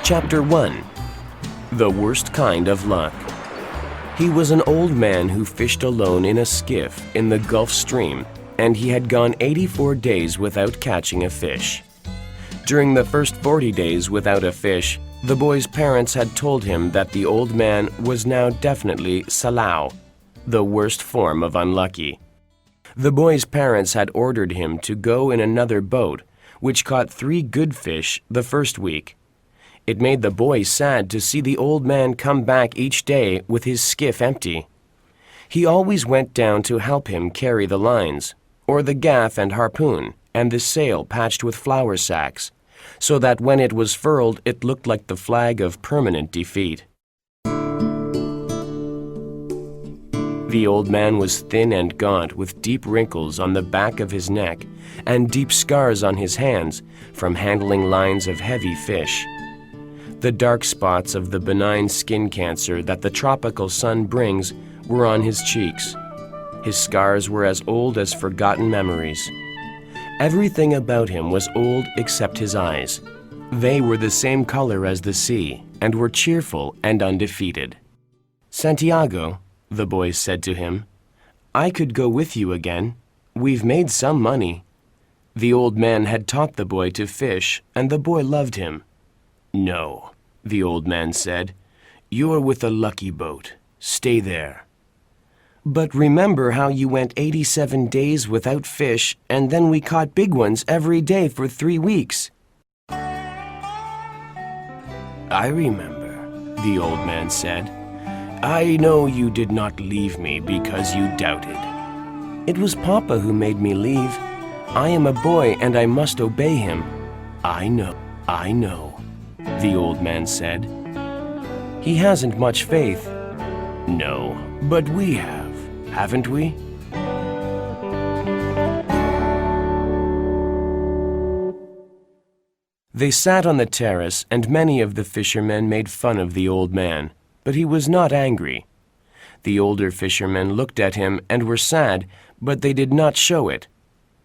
Chapter 1. The Worst Kind of Luck. He was an old man who fished alone in a skiff in the Gulf Stream, and he had gone 84 days without catching a fish. During the first 40 days without a fish, the boy's parents had told him that the old man was now definitely salau, the worst form of unlucky. The boy's parents had ordered him to go in another boat, which caught 3 good fish the first week. It made the boy sad to see the old man come back each day with his skiff empty. He always went down to help him carry the lines, or the gaff and harpoon, and the sail patched with flour sacks, so that when it was furled it looked like the flag of permanent defeat. The old man was thin and gaunt, with deep wrinkles on the back of his neck and deep scars on his hands from handling lines of heavy fish. The dark spots of the benign skin cancer that the tropical sun brings were on his cheeks. His scars were as old as forgotten memories. Everything about him was old except his eyes. They were the same color as the sea and were cheerful and undefeated. "Santiago," the boy said to him, "I could go with you again. We've made some money." The old man had taught the boy to fish, and the boy loved him. "No," the old man said. "You're with a lucky boat. Stay there." "But remember how you went 87 days without fish, and then we caught big ones every day for 3 weeks." "I remember," the old man said. "I know you did not leave me because you doubted." "It was Papa who made me leave. I am a boy and I must obey him." I know, the old man said. "He hasn't much faith." "No, but we have, haven't we?" They sat on the terrace, and many of the fishermen made fun of the old man, but he was not angry. The older fishermen looked at him and were sad, but they did not show it.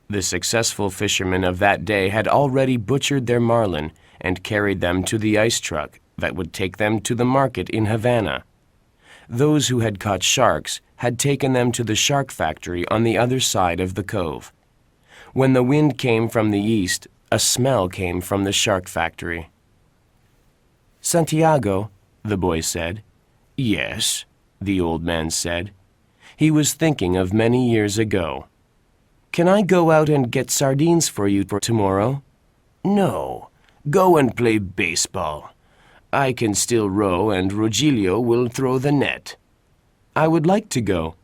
The successful fishermen of that day had already butchered their marlin and carried them to the ice truck that would take them to the market in Havana. Those who had caught sharks had taken them to the shark factory on the other side of the cove. When the wind came from the east, a smell came from the shark factory. "Santiago," the boy said. "Yes," the old man said. He was thinking of many years ago. "Can I go out and get sardines for you for tomorrow?" "No, go and play baseball. I can still row and Rogelio will throw the net." "I would like to go.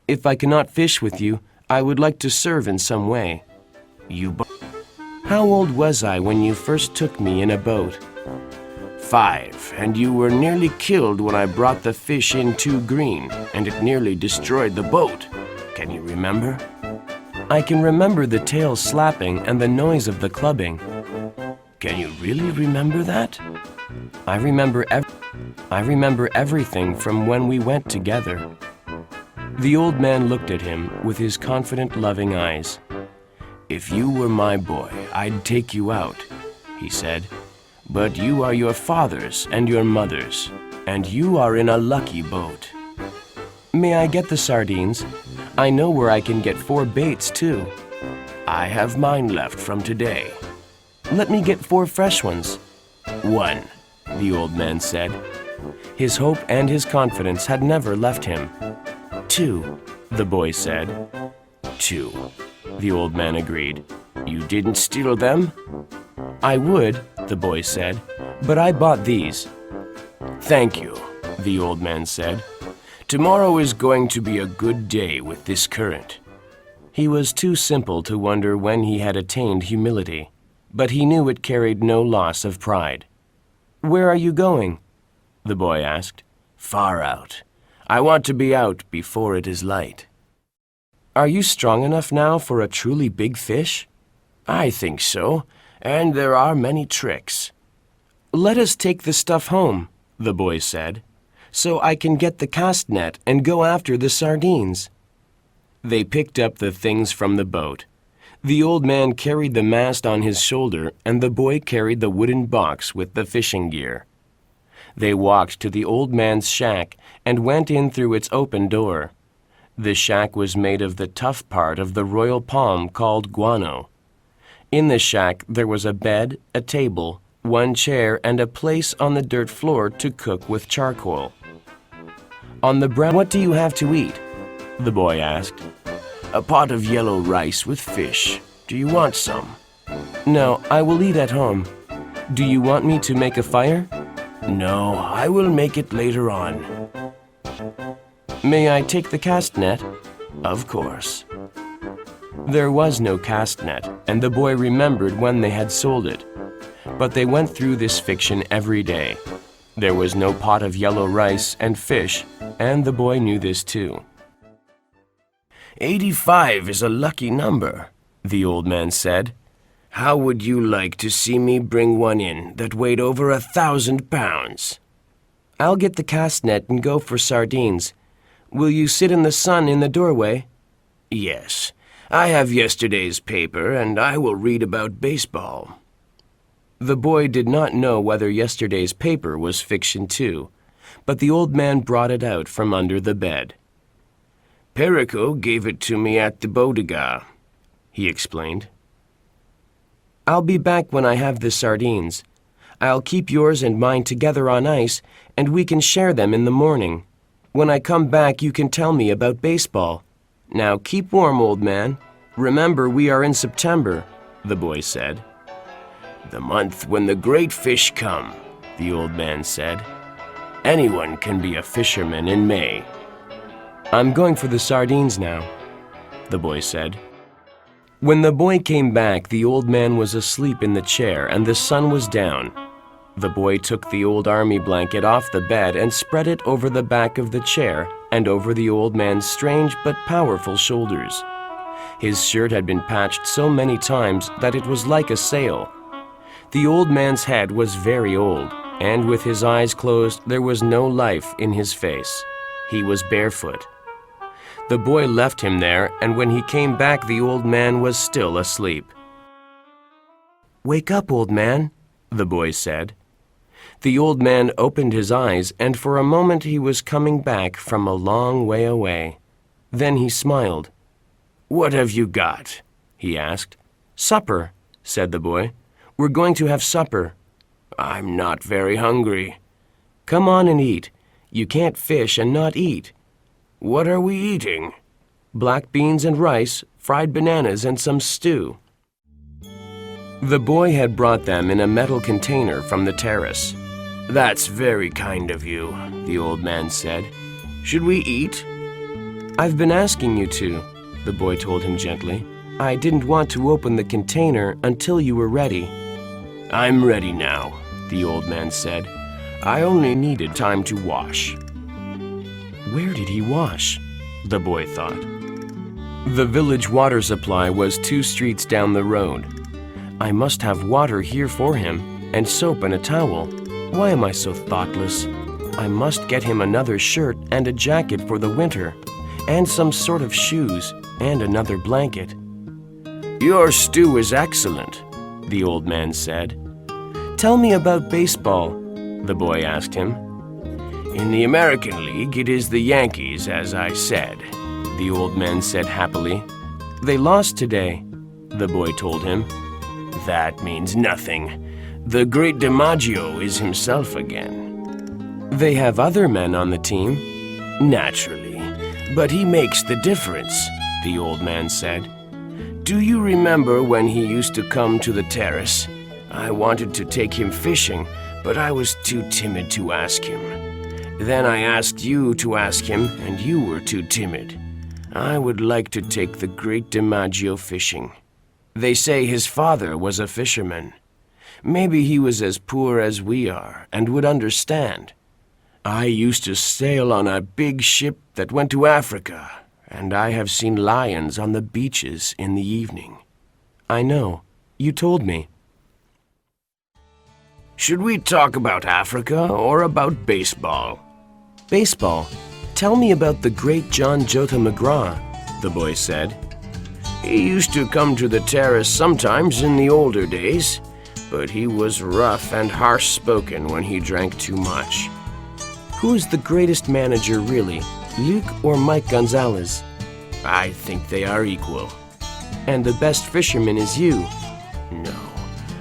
If I cannot fish with you, I would like to serve in some way." "How old was I when you first took me in a boat?" 5, and you were nearly killed when I brought the fish in too green, and it nearly destroyed the boat. Can you remember?" "I can remember the tail slapping and the noise of the clubbing." "Can you really remember that?" I remember everything from when we went together." The old man looked at him with his confident, loving eyes. "If you were my boy, I'd take you out," he said. "But you are your father's and your mother's, and you are in a lucky boat." "May I get the sardines? I know where I can get 4 baits, too." "I have mine left from today." "Let me get 4 fresh ones." "1, the old man said. His hope and his confidence had never left him. 2, the boy said. 2, the old man agreed. "You didn't steal them?" "I would," the boy said, "but I bought these." "Thank you," the old man said. "Tomorrow is going to be a good day with this current." He was too simple to wonder when he had attained humility, but he knew it carried no loss of pride. "Where are you going?" the boy asked. "Far out. I want to be out before it is light." "Are you strong enough now for a truly big fish?" "I think so, and there are many tricks." "Let us take the stuff home," the boy said, "so I can get the cast net and go after the sardines." They picked up the things from the boat. The old man carried the mast on his shoulder, and the boy carried the wooden box with the fishing gear. They walked to the old man's shack and went in through its open door. The shack was made of the tough part of the royal palm called guano. In the shack there was a bed, a table, one chair, and a place on the dirt floor to cook with charcoal. On the brown, "What do you have to eat?" the boy asked. "A pot of yellow rice with fish. Do you want some?" "No, I will eat at home. Do you want me to make a fire?" "No, I will make it later on." "May I take the cast net?" "Of course." There was no cast net, and the boy remembered when they had sold it. But they went through this fiction every day. There was no pot of yellow rice and fish, and the boy knew this too. 85 is a lucky number," the old man said. "How would you like to see me bring one in that weighed over 1,000 pounds? "I'll get the cast net and go for sardines. Will you sit in the sun in the doorway?" "Yes. I have yesterday's paper, and I will read about baseball." The boy did not know whether yesterday's paper was fiction too, but the old man brought it out from under the bed. "Perico gave it to me at the bodega," he explained. "I'll be back when I have the sardines. I'll keep yours and mine together on ice, and we can share them in the morning. When I come back, you can tell me about baseball. Now keep warm, old man. Remember, we are in September," the boy said. "The month when the great fish come," the old man said. "Anyone can be a fisherman in May." "I'm going for the sardines now," the boy said. When the boy came back, the old man was asleep in the chair and the sun was down. The boy took the old army blanket off the bed and spread it over the back of the chair and over the old man's strange but powerful shoulders. His shirt had been patched so many times that it was like a sail. The old man's head was very old, and with his eyes closed, there was no life in his face. He was barefoot. The boy left him there, and when he came back, the old man was still asleep. "Wake up, old man," the boy said. The old man opened his eyes, and for a moment he was coming back from a long way away. Then he smiled. "What have you got?" he asked. "Supper," said the boy. "We're going to have supper." "I'm not very hungry." "Come on and eat. You can't fish and not eat." "What are we eating?" "Black beans and rice, fried bananas, and some stew." The boy had brought them in a metal container from the terrace. "That's very kind of you," the old man said. "Should we eat?" "I've been asking you to," the boy told him gently. "I didn't want to open the container until you were ready." "I'm ready now," the old man said. "I only needed time to wash." Where did he wash? The boy thought. The village water supply was 2 streets down the road. I must have water here for him, and soap and a towel. Why am I so thoughtless? I must get him another shirt and a jacket for the winter, and some sort of shoes, and another blanket. "Your stew is excellent," the old man said. "Tell me about baseball," the boy asked him. "In the American League, it is the Yankees, as I said," the old man said happily. "They lost today," the boy told him. "That means nothing. The great DiMaggio is himself again." "They have other men on the team." "Naturally, but he makes the difference," the old man said. "Do you remember when he used to come to the terrace? I wanted to take him fishing, but I was too timid to ask him. Then I asked you to ask him, and you were too timid. I would like to take the great DiMaggio fishing. They say his father was a fisherman. Maybe he was as poor as we are and would understand. I used to sail on a big ship that went to Africa, and I have seen lions on the beaches in the evening." "I know. You told me." "Should we talk about Africa or about baseball?" "Baseball. Tell me about the great John Jota McGraw," the boy said. "He used to come to the terrace sometimes in the older days, but he was rough and harsh-spoken when he drank too much. Who's the greatest manager really, Luke or Mike Gonzalez? I think they are equal. And the best fisherman is you? No,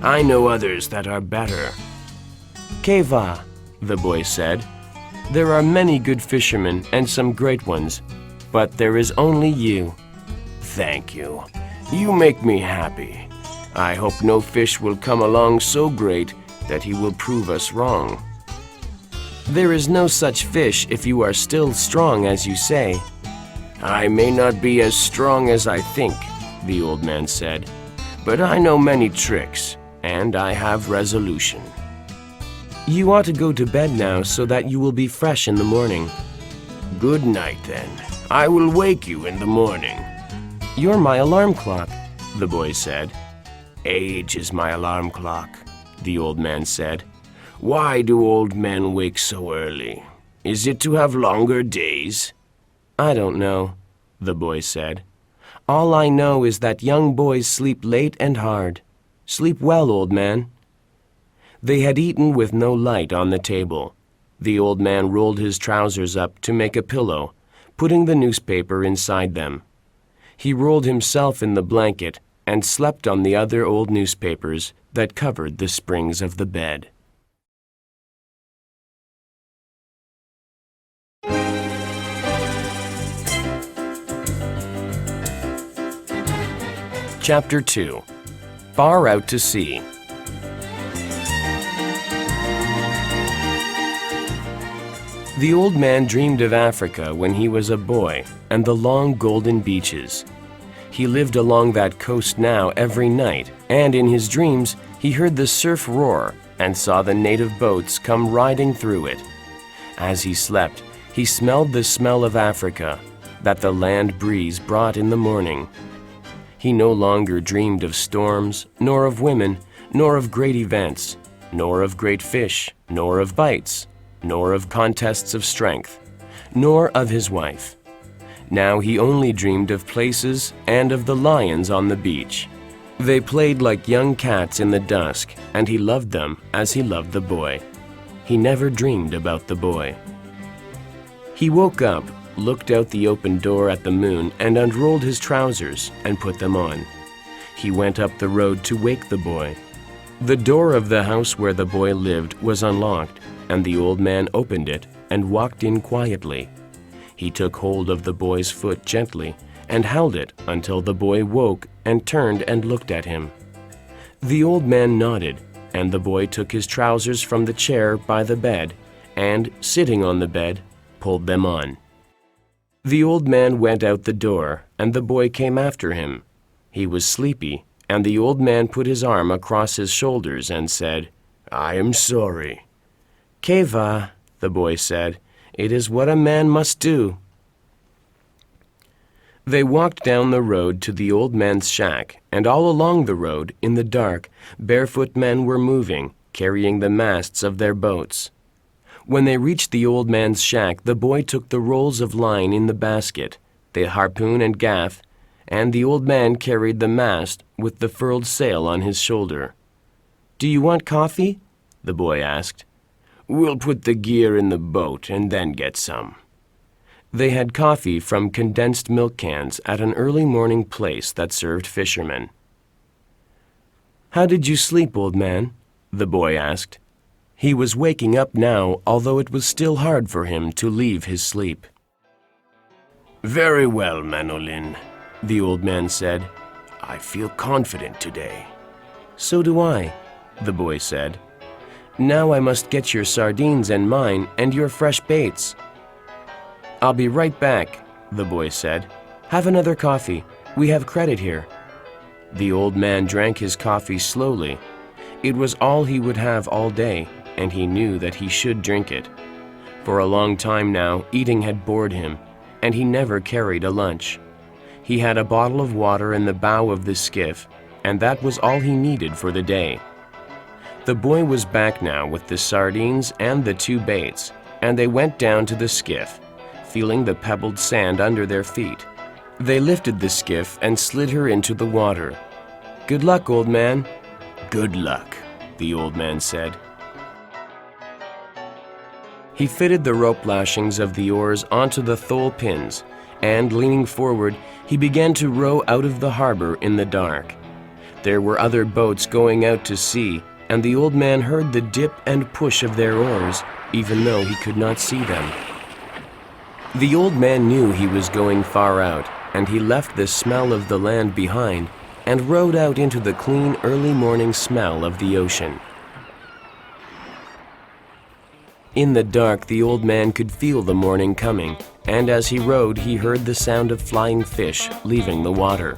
I know others that are better. Que va, the boy said. There are many good fishermen and some great ones, but there is only you. Thank you. You make me happy. I hope no fish will come along so great that he will prove us wrong. There is no such fish if you are still strong as you say. I may not be as strong as I think, the old man said, but I know many tricks, and I have resolution. You ought to go to bed now so that you will be fresh in the morning. Good night, then. I will wake you in the morning. You're my alarm clock, the boy said. Age is my alarm clock, the old man said. Why do old men wake so early? Is it to have longer days? I don't know, the boy said. All I know is that young boys sleep late and hard. Sleep well, old man. They had eaten with no light on the table. The old man rolled his trousers up to make a pillow, putting the newspaper inside them. He rolled himself in the blanket and slept on the other old newspapers that covered the springs of the bed. Chapter 2. Far Out to Sea. The old man dreamed of Africa when he was a boy and the long golden beaches. He lived along that coast now every night, and in his dreams he heard the surf roar and saw the native boats come riding through it. As he slept, he smelled the smell of Africa that the land breeze brought in the morning. He no longer dreamed of storms, nor of women, nor of great events, nor of great fish, nor of bites, nor of contests of strength, nor of his wife. Now he only dreamed of places and of the lions on the beach. They played like young cats in the dusk, and he loved them as he loved the boy. He never dreamed about the boy. He woke up, looked out the open door at the moon, and unrolled his trousers and put them on. He went up the road to wake the boy. The door of the house where the boy lived was unlocked, and the old man opened it and walked in quietly. He took hold of the boy's foot gently and held it until the boy woke and turned and looked at him. The old man nodded, and the boy took his trousers from the chair by the bed and, sitting on the bed, pulled them on. The old man went out the door, and the boy came after him. He was sleepy, and the old man put his arm across his shoulders and said, I am sorry. Que va, the boy said. It is what a man must do. They walked down the road to the old man's shack, and all along the road, in the dark, barefoot men were moving, carrying the masts of their boats. When they reached the old man's shack, the boy took the rolls of line in the basket, the harpoon and gaff, and the old man carried the mast with the furled sail on his shoulder. Do you want coffee? The boy asked. We'll put the gear in the boat and then get some. They had coffee from condensed milk cans at an early morning place that served fishermen. How did you sleep, old man? The boy asked. He was waking up now, although it was still hard for him to leave his sleep. Very well, Manolin, the old man said. I feel confident today. So do I, the boy said. Now I must get your sardines and mine and your fresh baits. I'll be right back, the boy said. Have another coffee. We have credit here. The old man drank his coffee slowly. It was all he would have all day, and he knew that he should drink it. For a long time now, eating had bored him, and he never carried a lunch. He had a bottle of water in the bow of the skiff, and that was all he needed for the day. The boy was back now with the sardines and the 2 baits, and they went down to the skiff, feeling the pebbled sand under their feet. They lifted the skiff and slid her into the water. Good luck, old man. Good luck, the old man said. He fitted the rope lashings of the oars onto the thole pins, and leaning forward, he began to row out of the harbor in the dark. There were other boats going out to sea, and the old man heard the dip and push of their oars, even though he could not see them. The old man knew he was going far out, and he left the smell of the land behind and rowed out into the clean early morning smell of the ocean. In the dark, the old man could feel the morning coming, and as he rowed, he heard the sound of flying fish leaving the water.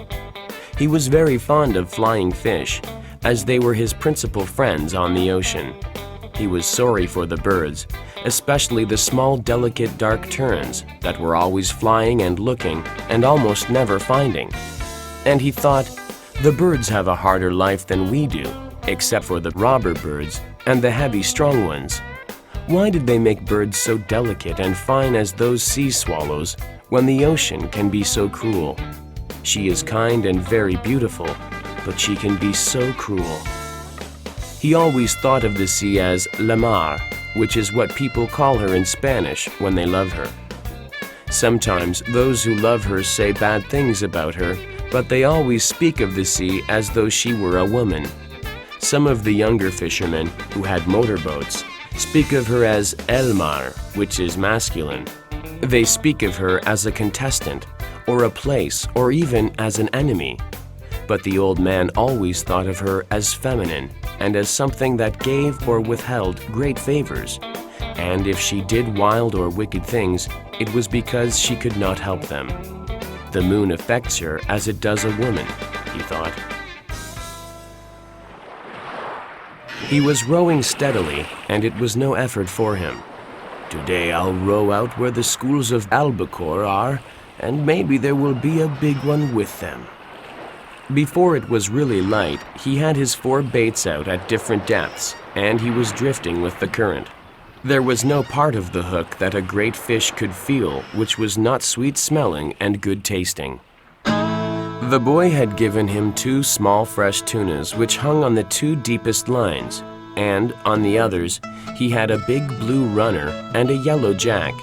He was very fond of flying fish, as they were his principal friends on the ocean. He was sorry for the birds, especially the small, delicate, dark terns that were always flying and looking and almost never finding. And he thought, the birds have a harder life than we do, except for the robber birds and the heavy, strong ones. Why did they make birds so delicate and fine as those sea swallows when the ocean can be so cruel? She is kind and very beautiful, but she can be so cruel. He always thought of the sea as la mar, which is what people call her in Spanish when they love her. Sometimes those who love her say bad things about her, but they always speak of the sea as though she were a woman. Some of the younger fishermen, who had motorboats, speak of her as el mar, which is masculine. They speak of her as a contestant, or a place, or even as an enemy. But the old man always thought of her as feminine, and as something that gave or withheld great favors. And if she did wild or wicked things, it was because she could not help them. The moon affects her as it does a woman, he thought. He was rowing steadily, and it was no effort for him. Today I'll row out where the schools of albacore are, and maybe there will be a big one with them. Before it was really light, he had his 4 baits out at different depths, and he was drifting with the current. There was no part of the hook that a great fish could feel which was not sweet-smelling and good-tasting. The boy had given him 2 small fresh tunas which hung on the 2 deepest lines, and on the others he had a big blue runner and a yellow jack.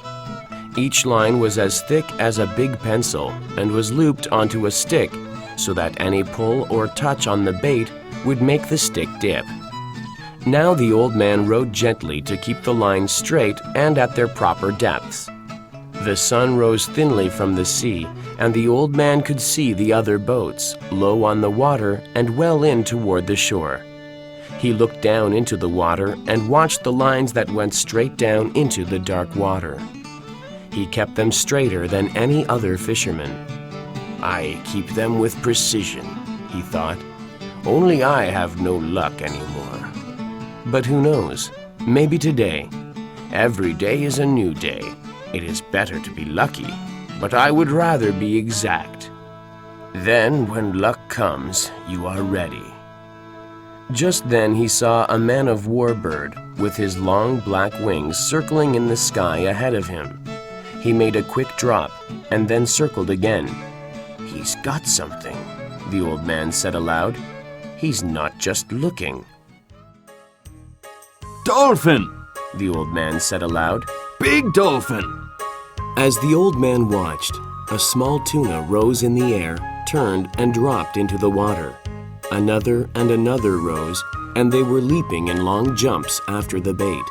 Each line was as thick as a big pencil and was looped onto a stick, so that any pull or touch on the bait would make the stick dip. Now the old man rowed gently to keep the lines straight and at their proper depths. The sun rose thinly from the sea, and the old man could see the other boats, low on the water and well in toward the shore. He looked down into the water and watched the lines that went straight down into the dark water. He kept them straighter than any other fisherman. I keep them with precision, he thought. Only I have no luck anymore. But who knows? Maybe today. Every day is a new day. It is better to be lucky, but I would rather be exact. Then, when luck comes, you are ready. Just then he saw a man-of-war bird with his long black wings circling in the sky ahead of him. He made a quick drop and then circled again. He's got something, the old man said aloud. He's not just looking. Dolphin, the old man said aloud. big dolphin. As the old man watched, a small tuna rose in the air, turned and dropped into the water. Another and another rose, and they were leaping in long jumps after the bait.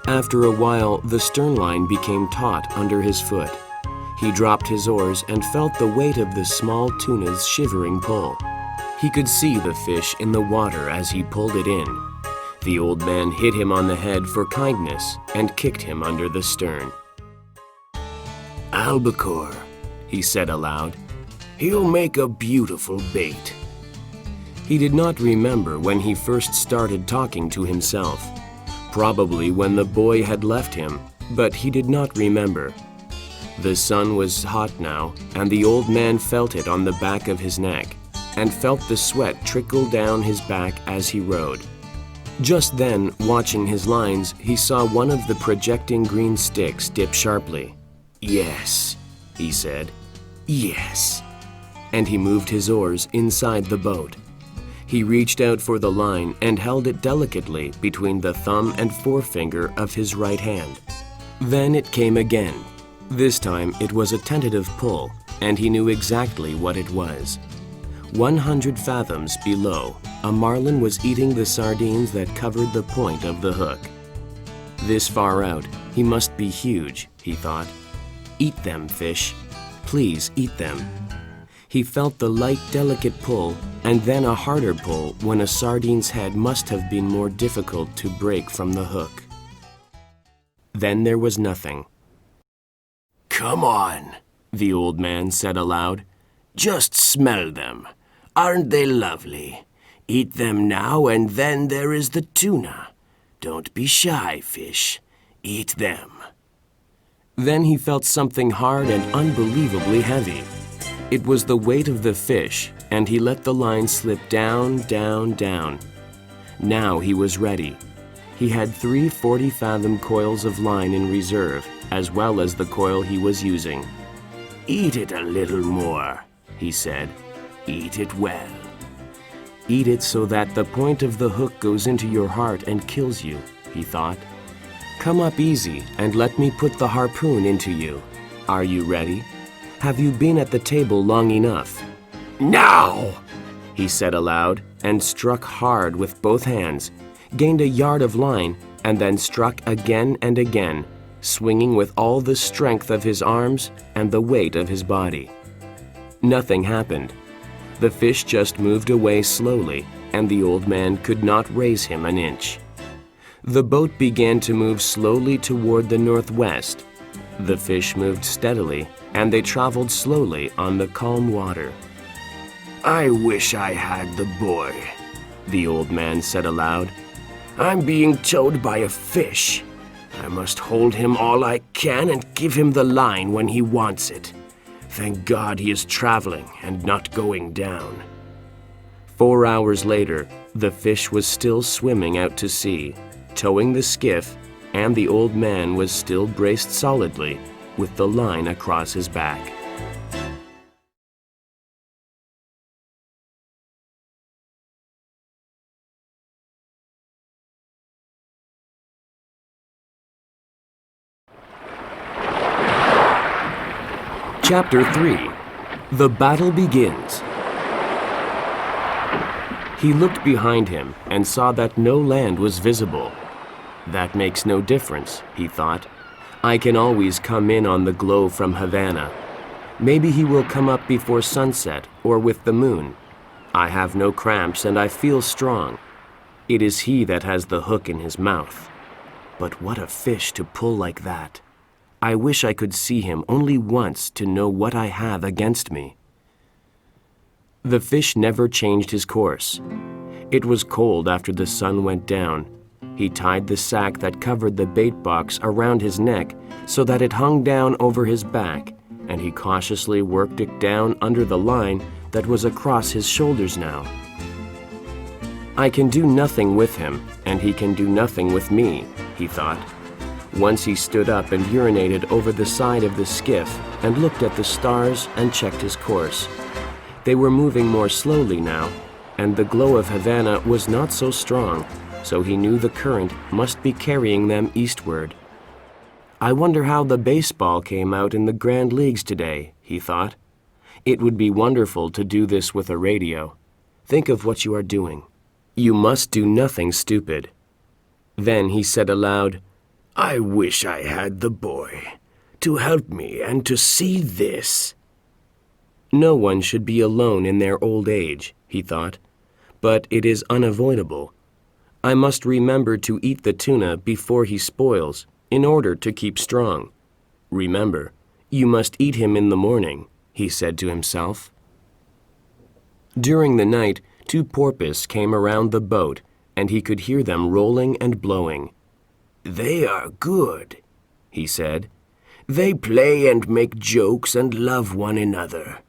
After a while, the stern line became taut under his foot. He dropped his oars and felt the weight of the small tuna's shivering pull. He could see the fish in the water as he pulled it in. The old man hit him on the head for kindness and kicked him under the stern. Albacore, he said aloud. He'll make a beautiful bait. He did not remember when he first started talking to himself. Probably when the boy had left him, but he did not remember. The sun was hot now, and the old man felt it on the back of his neck, and felt the sweat trickle down his back as he rowed. Just then, watching his lines, he saw one of the projecting green sticks dip sharply. Yes, he said. Yes. And he moved his oars inside the boat. He reached out for the line and held it delicately between the thumb and forefinger of his right hand. Then it came again. This time it was a tentative pull, and he knew exactly what it was. 100 fathoms below, a marlin was eating the sardines that covered the point of the hook. This far out, he must be huge, he thought. Eat them, fish. Please eat them. He felt the light, delicate pull, and then a harder pull when a sardine's head must have been more difficult to break from the hook. Then there was nothing. Come on, the old man said aloud. just smell them. Aren't they lovely? Eat them now, and then there is the tuna. Don't be shy, fish. Eat them. Then he felt something hard and unbelievably heavy. It was the weight of the fish, and he let the line slip down, down, down. Now he was ready. He had 3 40-fathom coils of line in reserve, as well as the coil he was using. Eat it a little more, he said. Eat it well. Eat it so that the point of the hook goes into your heart and kills you, he thought. Come up easy and let me put the harpoon into you. Are you ready? Have you been at the table long enough? Now, he said aloud, and struck hard with both hands, gained a yard of line, and then struck again and again, swinging with all the strength of his arms and the weight of his body. Nothing happened. The fish just moved away slowly, and the old man could not raise him an inch. The boat began to move slowly toward the northwest. The fish moved steadily, and they traveled slowly on the calm water. I wish I had the boy, the old man said aloud. I'm being towed by a fish. I must hold him all I can and give him the line when he wants it. Thank God he is traveling and not going down. 4 hours later, the fish was still swimming out to sea, towing the skiff, and the old man was still braced solidly with the line across his back. Chapter 3. The Battle Begins. He looked behind him and saw that no land was visible. That makes no difference, he thought. I can always come in on the glow from Havana. Maybe he will come up before sunset or with the moon. I have no cramps and I feel strong. It is he that has the hook in his mouth. But what a fish to pull like that. I wish I could see him only once to know what I have against me. The fish never changed his course. It was cold after the sun went down. He tied the sack that covered the bait box around his neck so that it hung down over his back, and he cautiously worked it down under the line that was across his shoulders now. I can do nothing with him, and he can do nothing with me, he thought. Once he stood up and urinated over the side of the skiff and looked at the stars and checked his course. They were moving more slowly now, and the glow of Havana was not so strong, so he knew the current must be carrying them eastward. I wonder how the baseball came out in the Grand Leagues today, he thought. It would be wonderful to do this with a radio. Think of what you are doing. You must do nothing stupid. Then he said aloud, I wish I had the boy to help me and to see this. No one should be alone in their old age, he thought, but it is unavoidable. I must remember to eat the tuna before he spoils, in order to keep strong. Remember, you must eat him in the morning, he said to himself. During the night, 2 porpoise came around the boat, and he could hear them rolling and blowing. They are good, he said. They play and make jokes and love one another.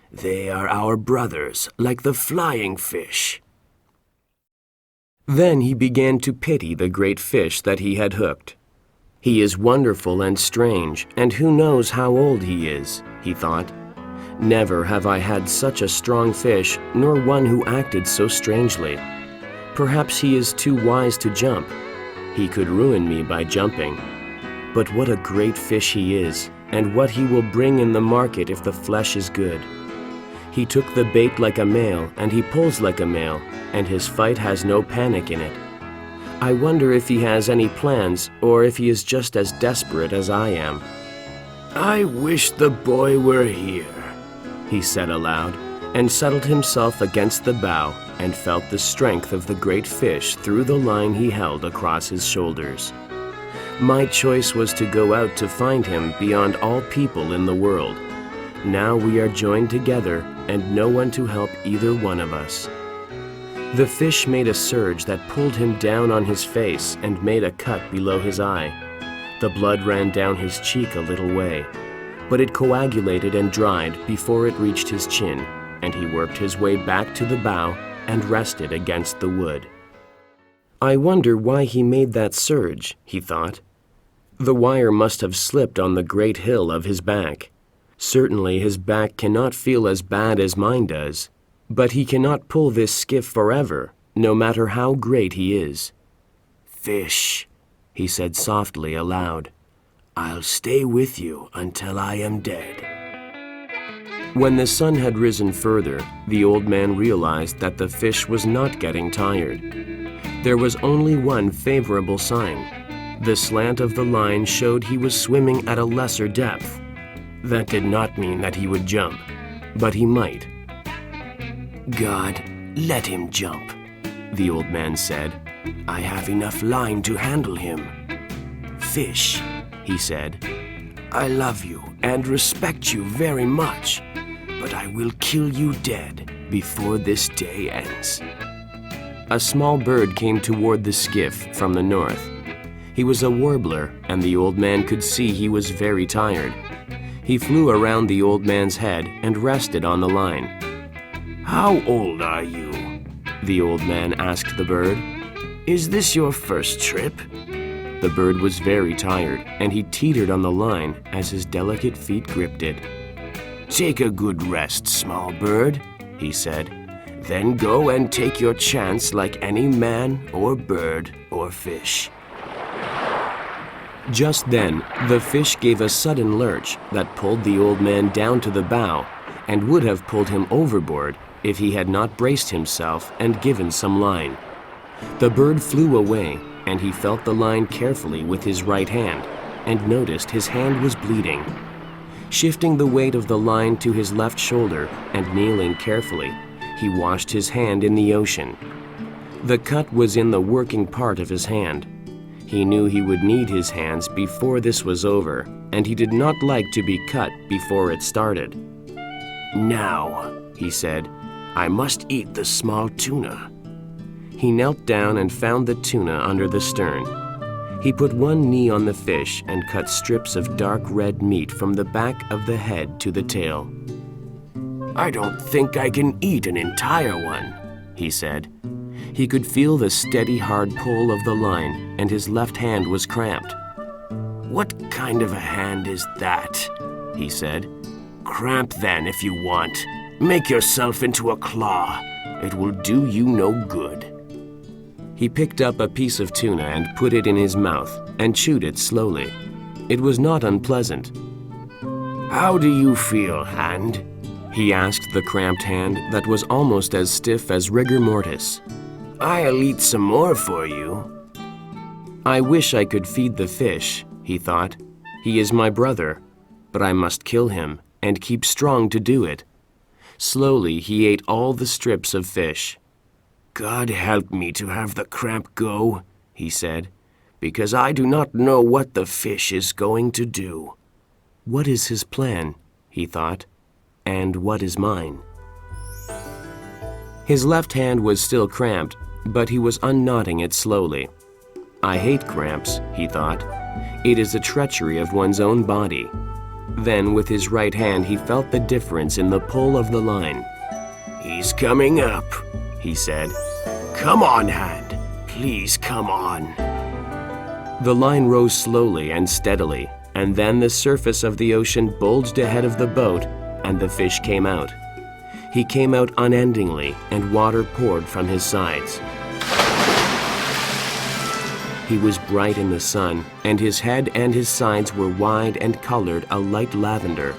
They are our brothers, like the flying fish. Then he began to pity the great fish that he had hooked. He is wonderful and strange, and who knows how old he is, he thought. Never have I had such a strong fish, nor one who acted so strangely. Perhaps he is too wise to jump. He could ruin me by jumping. But what a great fish he is, and what he will bring in the market if the flesh is good. He took the bait like a male, and he pulls like a male, and his fight has no panic in it. I wonder if he has any plans, or if he is just as desperate as I am. I wish the boy were here, he said aloud, and settled himself against the bow, and felt the strength of the great fish through the line he held across his shoulders. My choice was to go out to find him beyond all people in the world. Now we are joined together, and no one to help either one of us. The fish made a surge that pulled him down on his face and made a cut below his eye. The blood ran down his cheek a little way, but it coagulated and dried before it reached his chin, and he worked his way back to the bow and rested against the wood. I wonder why he made that surge, he thought. The wire must have slipped on the great hill of his back. Certainly his back cannot feel as bad as mine does, but he cannot pull this skiff forever, no matter how great he is. Fish, he said softly aloud, I'll stay with you until I am dead. When the sun had risen further, the old man realized that the fish was not getting tired. There was only one favorable sign. The slant of the line showed he was swimming at a lesser depth. That did not mean that he would jump, but he might. God, let him jump, the old man said. I have enough line to handle him. Fish, he said, I love you and respect you very much, but I will kill you dead before this day ends. A small bird came toward the skiff from the north. He was a warbler, and the old man could see he was very tired. He flew around the old man's head and rested on the line. How old are you? The old man asked the bird. Is this your first trip? The bird was very tired, and he teetered on the line as his delicate feet gripped it. Take a good rest, small bird, he said. Then go and take your chance like any man or bird or fish. Just then, the fish gave a sudden lurch that pulled the old man down to the bow and would have pulled him overboard if he had not braced himself and given some line. The bird flew away, and he felt the line carefully with his right hand and noticed his hand was bleeding. Shifting the weight of the line to his left shoulder and kneeling carefully, he washed his hand in the ocean. The cut was in the working part of his hand. He knew he would need his hands before this was over, and he did not like to be cut before it started. Now, he said, I must eat the small tuna. He knelt down and found the tuna under the stern. He put one knee on the fish and cut strips of dark red meat from the back of the head to the tail. I don't think I can eat an entire one, he said. He could feel the steady, hard pull of the line, and his left hand was cramped. What kind of a hand is that? He said. Cramp then if you want. Make yourself into a claw. It will do you no good. He picked up a piece of tuna and put it in his mouth and chewed it slowly. It was not unpleasant. How do you feel, hand? He asked the cramped hand that was almost as stiff as rigor mortis. I'll eat some more for you. I wish I could feed the fish, he thought. He is my brother, but I must kill him and keep strong to do it. Slowly he ate all the strips of fish. God help me to have the cramp go, he said, because I do not know what the fish is going to do. What is his plan, he thought, and what is mine? His left hand was still cramped, but he was unknotting it slowly. I hate cramps, he thought. It is the treachery of one's own body. Then with his right hand he felt the difference in the pull of the line. He's coming up, he said. Come on, hand. Please come on. The line rose slowly and steadily, and then the surface of the ocean bulged ahead of the boat, and the fish came out. He came out unendingly, and water poured from his sides. He was bright in the sun, and his head and his sides were wide and colored a light lavender.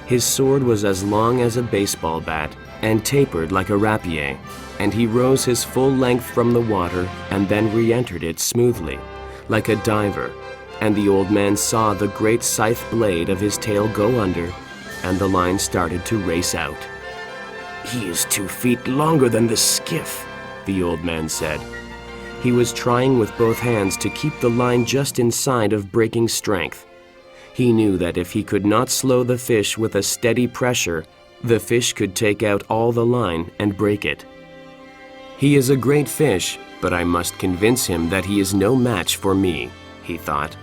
His sword was as long as a baseball bat and tapered like a rapier, and he rose his full length from the water and then re-entered it smoothly, like a diver, and the old man saw the great scythe blade of his tail go under, and the line started to race out. "He is 2 feet longer than the skiff," the old man said. He was trying with both hands to keep the line just inside of breaking strength. He knew that if he could not slow the fish with a steady pressure, the fish could take out all the line and break it. "He is a great fish, but I must convince him that he is no match for me," he thought.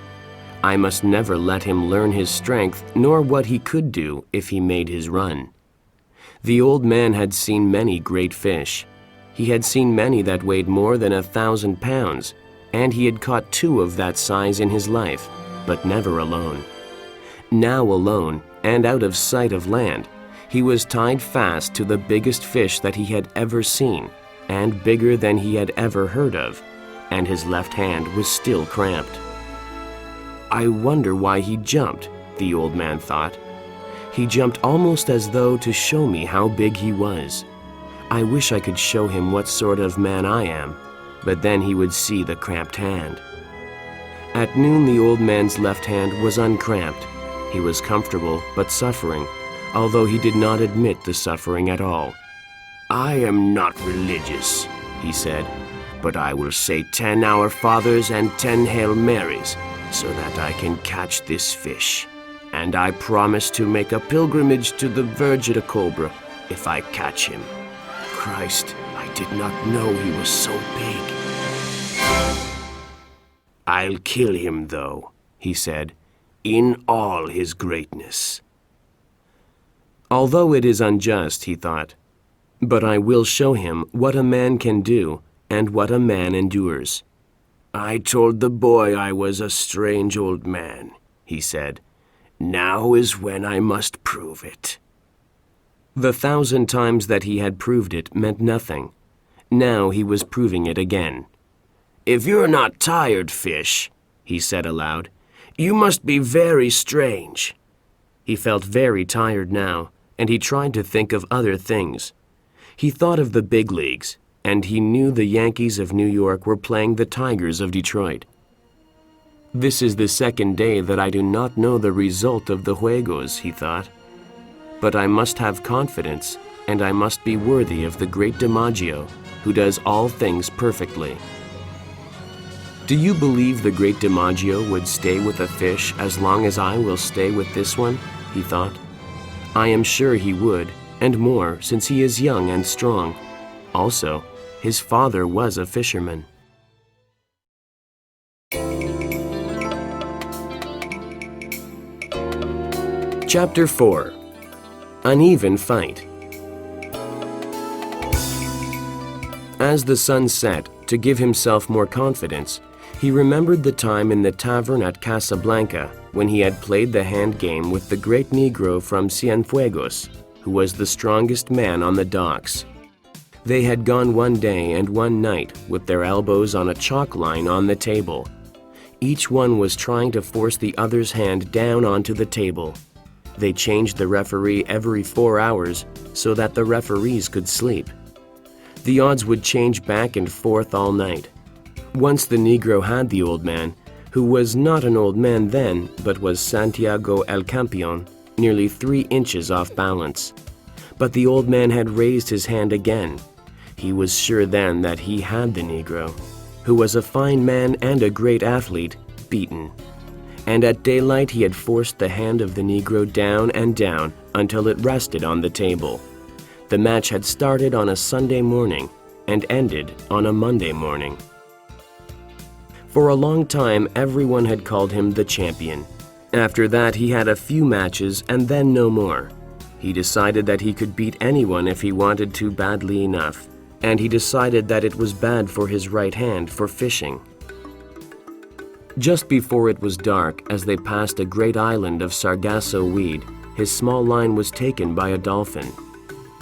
"I must never let him learn his strength, nor what he could do if he made his run." The old man had seen many great fish. He had seen many that weighed more than 1,000 pounds, and he had caught 2 of that size in his life, but never alone. Now alone, and out of sight of land, he was tied fast to the biggest fish that he had ever seen, and bigger than he had ever heard of, and his left hand was still cramped. "I wonder why he jumped," the old man thought. "He jumped almost as though to show me how big he was. I wish I could show him what sort of man I am, but then he would see the cramped hand." At noon, the old man's left hand was uncramped. He was comfortable but suffering, although he did not admit the suffering at all. "I am not religious," he said, "but I will say 10 Our Fathers and 10 Hail Marys so that I can catch this fish. And I promise to make a pilgrimage to the Verge de Cobra if I catch him. Christ, I did not know he was so big." "I'll kill him, though," he said, "in all his greatness." Although it is unjust, he thought, but I will show him what a man can do and what a man endures. "I told the boy I was a strange old man," he said. "Now is when I must prove it." The 1,000 times that he had proved it meant nothing. Now he was proving it again. "If you're not tired, fish," he said aloud, "you must be very strange." He felt very tired now, and he tried to think of other things. He thought of the big leagues, and he knew the Yankees of New York were playing the Tigers of Detroit. "This is the second day that I do not know the result of the Juegos," he thought. "But I must have confidence, and I must be worthy of the great DiMaggio, who does all things perfectly." Do you believe the great DiMaggio would stay with a fish as long as I will stay with this one? He thought. I am sure he would, and more since he is young and strong. Also, his father was a fisherman. Chapter 4. Uneven Fight. As the sun set, to give himself more confidence, he remembered the time in the tavern at Casablanca when he had played the hand game with the great Negro from Cienfuegos, who was the strongest man on the docks. They had gone one day and one night with their elbows on a chalk line on the table. Each one was trying to force the other's hand down onto the table. They changed the referee every 4 hours so that the referees could sleep. The odds would change back and forth all night. Once the Negro had the old man, who was not an old man then, but was Santiago el Campeon, nearly 3 inches off balance. But the old man had raised his hand again. He was sure then that he had the Negro, who was a fine man and a great athlete, beaten. And at daylight he had forced the hand of the Negro down and down until it rested on the table. The match had started on a Sunday morning and ended on a Monday morning. For a long time, everyone had called him the champion. After that, he had a few matches and then no more. He decided that he could beat anyone if he wanted to badly enough, and he decided that it was bad for his right hand for fishing. Just before it was dark, as they passed a great island of sargasso weed, his small line was taken by a dolphin.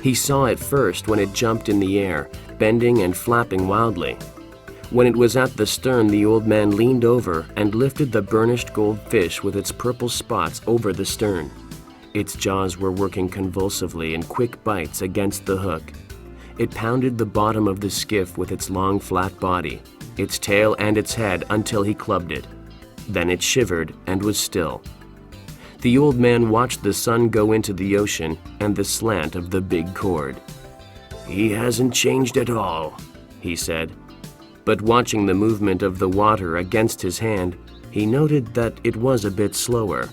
He saw it first when it jumped in the air, bending and flapping wildly. When it was at the stern, the old man leaned over and lifted the burnished gold fish with its purple spots over the stern. Its jaws were working convulsively in quick bites against the hook. It pounded the bottom of the skiff with its long, flat body, its tail and its head until he clubbed it. Then it shivered and was still. The old man watched the sun go into the ocean and the slant of the big cord. "He hasn't changed at all," he said. But watching the movement of the water against his hand, he noted that it was a bit slower.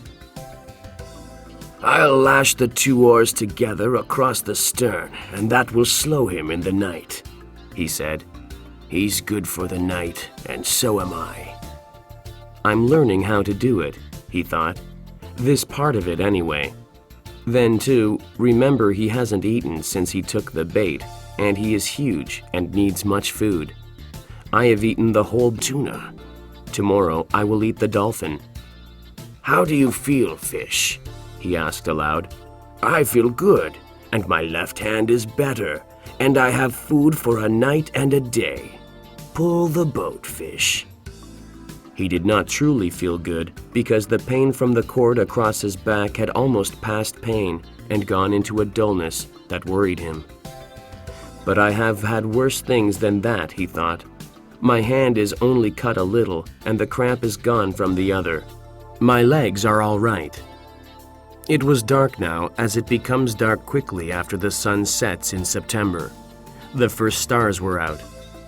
"I'll lash the 2 oars together across the stern, and that will slow him in the night," he said. "He's good for the night, and so am I." I'm learning how to do it, he thought. This part of it anyway. Then too, remember he hasn't eaten since he took the bait, and he is huge and needs much food. I have eaten the whole tuna. Tomorrow I will eat the dolphin. "How do you feel, fish?" he asked aloud. "I feel good, and my left hand is better, and I have food for a night and a day. Pull the boat, fish." He did not truly feel good because the pain from the cord across his back had almost passed pain and gone into a dullness that worried him. But I have had worse things than that, he thought. My hand is only cut a little and the cramp is gone from the other. My legs are all right. It was dark now, as it becomes dark quickly after the sun sets in September. The first stars were out.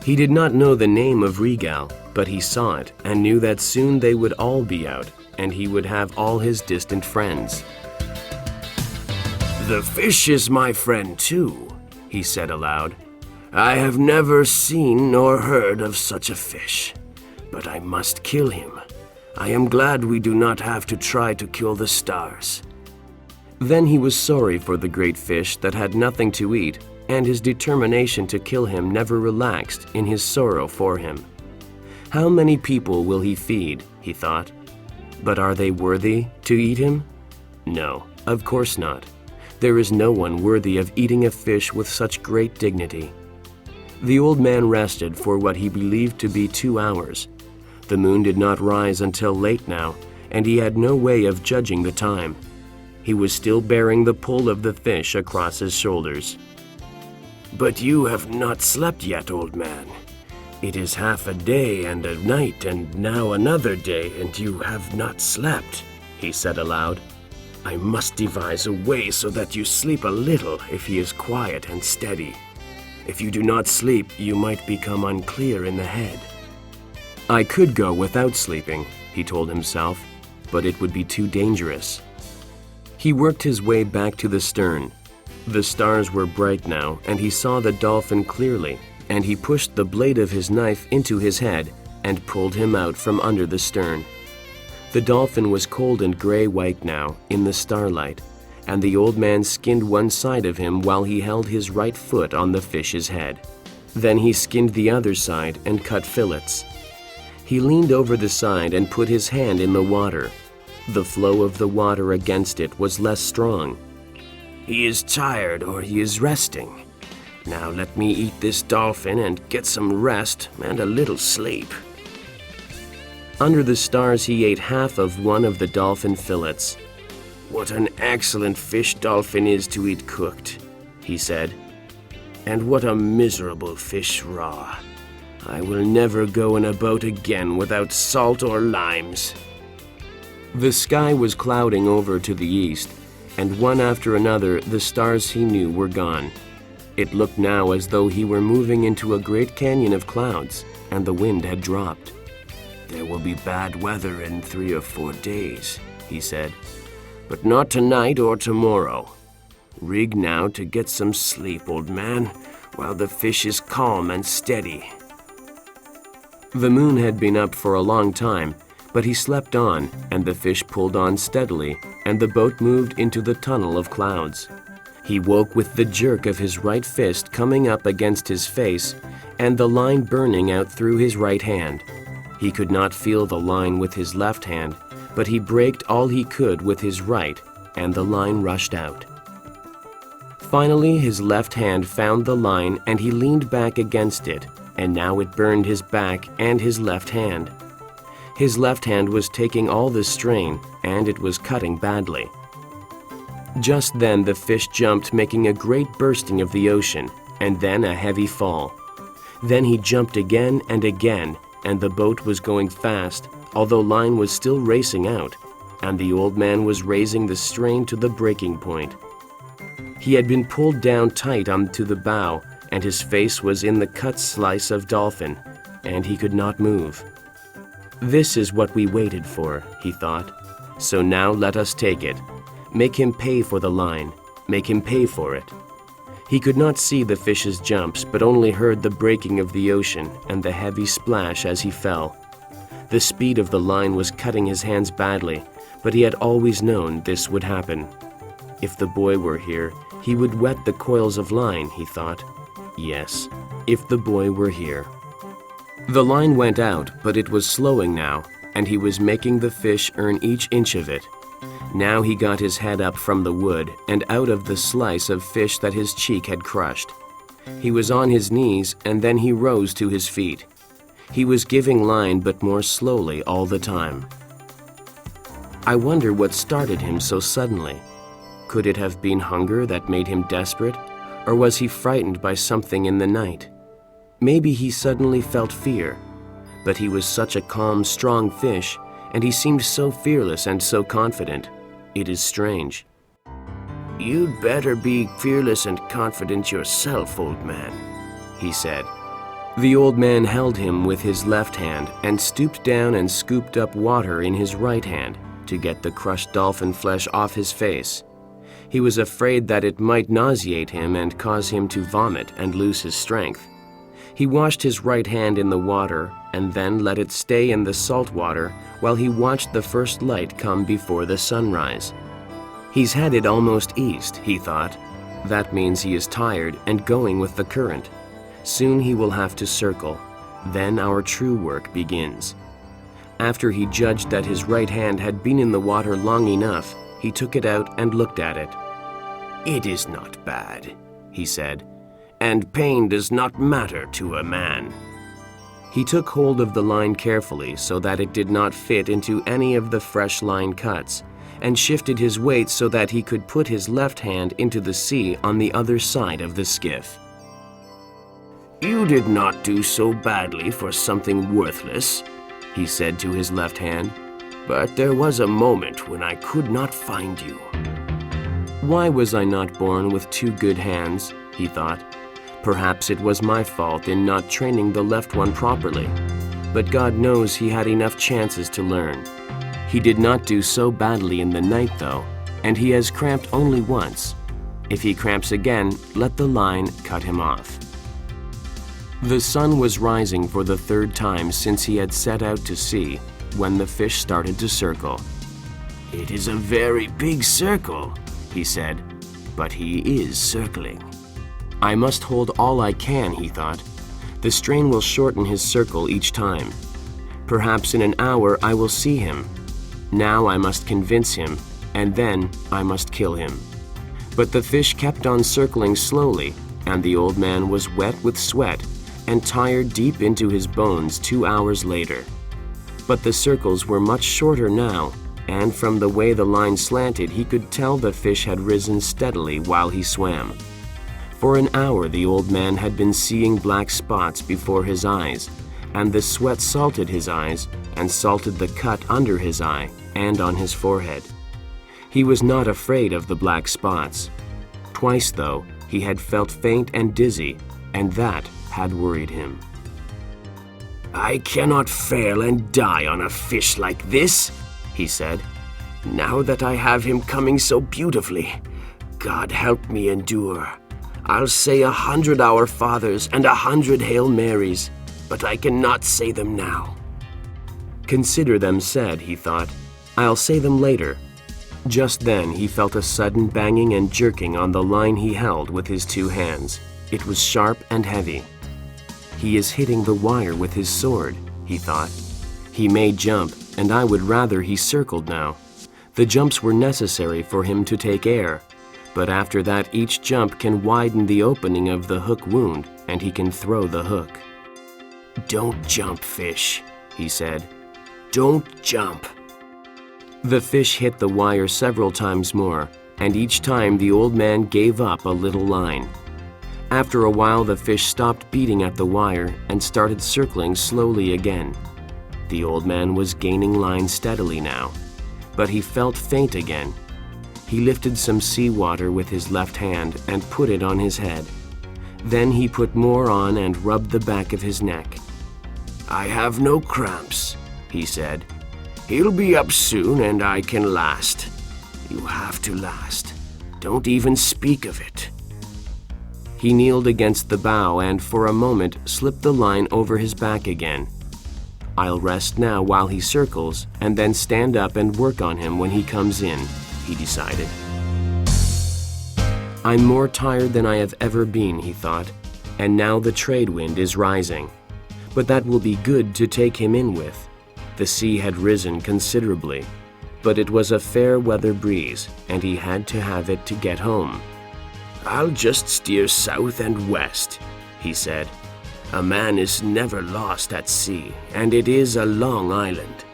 He did not know the name of Regal, but he saw it and knew that soon they would all be out, and he would have all his distant friends. "The fish is my friend too," he said aloud. "I have never seen nor heard of such a fish, but I must kill him. I am glad we do not have to try to kill the stars." Then he was sorry for the great fish that had nothing to eat, and his determination to kill him never relaxed in his sorrow for him. How many people will he feed, he thought. But are they worthy to eat him? No, of course not. There is no one worthy of eating a fish with such great dignity. The old man rested for what he believed to be 2 hours. The moon did not rise until late now, and he had no way of judging the time. He was still bearing the pull of the fish across his shoulders. "But you have not slept yet, old man. It is half a day and a night, and now another day, and you have not slept," he said aloud. "I must devise a way so that you sleep a little if he is quiet and steady. If you do not sleep, you might become unclear in the head." I could go without sleeping, he told himself, but it would be too dangerous. He worked his way back to the stern. The stars were bright now, and he saw the dolphin clearly, and he pushed the blade of his knife into his head and pulled him out from under the stern. The dolphin was cold and gray-white now in the starlight, and the old man skinned one side of him while he held his right foot on the fish's head. Then he skinned the other side and cut fillets. He leaned over the side and put his hand in the water. The flow of the water against it was less strong. "He is tired or he is resting. Now let me eat this dolphin and get some rest and a little sleep." Under the stars he ate half of one of the dolphin fillets. "What an excellent fish dolphin is to eat cooked," he said. "And what a miserable fish raw. I will never go in a boat again without salt or limes." The sky was clouding over to the east, and one after another the stars he knew were gone. It looked now as though he were moving into a great canyon of clouds, and the wind had dropped. "There will be bad weather in 3 or 4 days," he said, "but not tonight or tomorrow. Rig now to get some sleep, old man, while the fish is calm and steady." The moon had been up for a long time, but he slept on, and the fish pulled on steadily, and the boat moved into the tunnel of clouds. He woke with the jerk of his right fist coming up against his face, and the line burning out through his right hand. He could not feel the line with his left hand, but he braked all he could with his right, and the line rushed out. Finally, his left hand found the line and he leaned back against it, and now it burned his back and his left hand. His left hand was taking all the strain, and it was cutting badly. Just then the fish jumped, making a great bursting of the ocean, and then a heavy fall. Then he jumped again and again, and the boat was going fast, although line was still racing out, and the old man was raising the strain to the breaking point. He had been pulled down tight onto the bow, and his face was in the cut slice of dolphin, and he could not move. "This is what we waited for," he thought. "So now let us take it. Make him pay for the line. Make him pay for it." He could not see the fish's jumps, but only heard the breaking of the ocean and the heavy splash as he fell. The speed of the line was cutting his hands badly, but he had always known this would happen. If the boy were here, he would wet the coils of line, he thought. Yes, if the boy were here. The line went out, but it was slowing now, and he was making the fish earn each inch of it. Now he got his head up from the wood and out of the slice of fish that his cheek had crushed. He was on his knees, and then he rose to his feet. He was giving line, but more slowly all the time. I wonder what started him so suddenly. Could it have been hunger that made him desperate, or was he frightened by something in the night? Maybe he suddenly felt fear, but he was such a calm, strong fish, and he seemed so fearless and so confident. It is strange. "You'd better be fearless and confident yourself, old man," he said. The old man held him with his left hand and stooped down and scooped up water in his right hand to get the crushed dolphin flesh off his face. He was afraid that it might nauseate him and cause him to vomit and lose his strength. He washed his right hand in the water and then let it stay in the salt water while he watched the first light come before the sunrise. He's headed almost east, he thought. That means he is tired and going with the current. Soon he will have to circle. Then our true work begins. After he judged that his right hand had been in the water long enough, he took it out and looked at it. "It is not bad," he said, "and pain does not matter to a man." He took hold of the line carefully so that it did not fit into any of the fresh line cuts, and shifted his weight so that he could put his left hand into the sea on the other side of the skiff. "You did not do so badly for something worthless," he said to his left hand, "but there was a moment when I could not find you." Why was I not born with two good hands, he thought. Perhaps it was my fault in not training the left one properly, but God knows he had enough chances to learn. He did not do so badly in the night though, and he has cramped only once. If he cramps again, let the line cut him off. The sun was rising for the third time since he had set out to sea when the fish started to circle. "It is a very big circle," he said, "but he is circling. I must hold all I can," he thought. The strain will shorten his circle each time. Perhaps in an hour I will see him. Now I must convince him, and then I must kill him. But the fish kept on circling slowly, and the old man was wet with sweat and tired deep into his bones 2 hours later. But the circles were much shorter now, and from the way the line slanted he could tell the fish had risen steadily while he swam. For an hour the old man had been seeing black spots before his eyes, and the sweat salted his eyes and salted the cut under his eye and on his forehead. He was not afraid of the black spots. Twice, though, he had felt faint and dizzy, and that had worried him. "I cannot fail and die on a fish like this," he said. "Now that I have him coming so beautifully, God help me endure. I'll say 100 Our Fathers and 100 Hail Marys, but I cannot say them now." Consider them said, he thought. I'll say them later. Just then he felt a sudden banging and jerking on the line he held with his two hands. It was sharp and heavy. He is hitting the wire with his sword, he thought. He may jump, and I would rather he circled now. The jumps were necessary for him to take air, but after that each jump can widen the opening of the hook wound and he can throw the hook. "Don't jump, fish," he said. "Don't jump." The fish hit the wire several times more, and each time the old man gave up a little line. After a while, the fish stopped beating at the wire and started circling slowly again. The old man was gaining line steadily now, but he felt faint again. He lifted some seawater with his left hand and put it on his head. Then he put more on and rubbed the back of his neck. "I have no cramps," he said. "He'll be up soon and I can last. You have to last. Don't even speak of it." He kneeled against the bow and for a moment slipped the line over his back again. "I'll rest now while he circles and then stand up and work on him when he comes in," he decided. "I'm more tired than I have ever been," he thought, "and now the trade wind is rising. But that will be good to take him in with." The sea had risen considerably, but it was a fair weather breeze, and he had to have it to get home. "I'll just steer south and west," he said. "A man is never lost at sea, and it is a long island."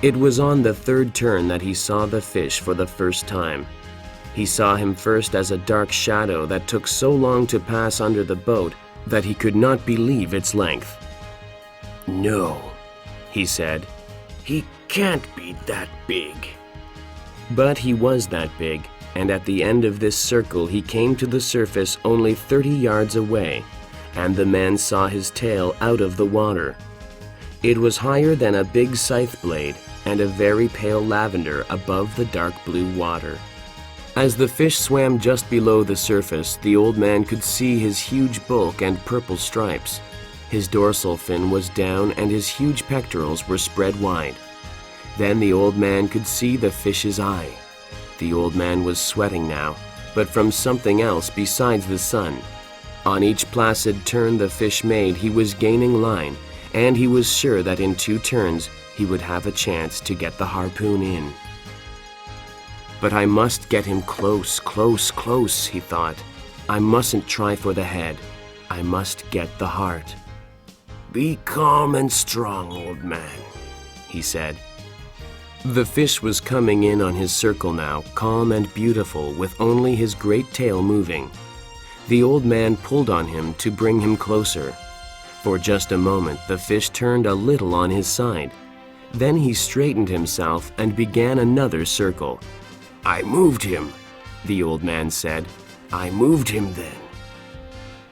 It was on the third turn that he saw the fish for the first time. He saw him first as a dark shadow that took so long to pass under the boat that he could not believe its length. "No," he said. "He can't be that big." But he was that big, and at the end of this circle he came to the surface only 30 yards away, and the man saw his tail out of the water. It was higher than a big scythe blade, and a very pale lavender above the dark blue water. As the fish swam just below the surface, the old man could see his huge bulk and purple stripes. His dorsal fin was down and his huge pectorals were spread wide. Then the old man could see the fish's eye. The old man was sweating now, but from something else besides the sun. On each placid turn the fish made, he was gaining line, and he was sure that in 2 turns he would have a chance to get the harpoon in. "But I must get him close, close, close," he thought. "I mustn't try for the head. I must get the heart." "Be calm and strong, old man," he said. The fish was coming in on his circle now, calm and beautiful, with only his great tail moving. The old man pulled on him to bring him closer. For just a moment, the fish turned a little on his side. Then he straightened himself and began another circle. "I moved him," the old man said. "I moved him then."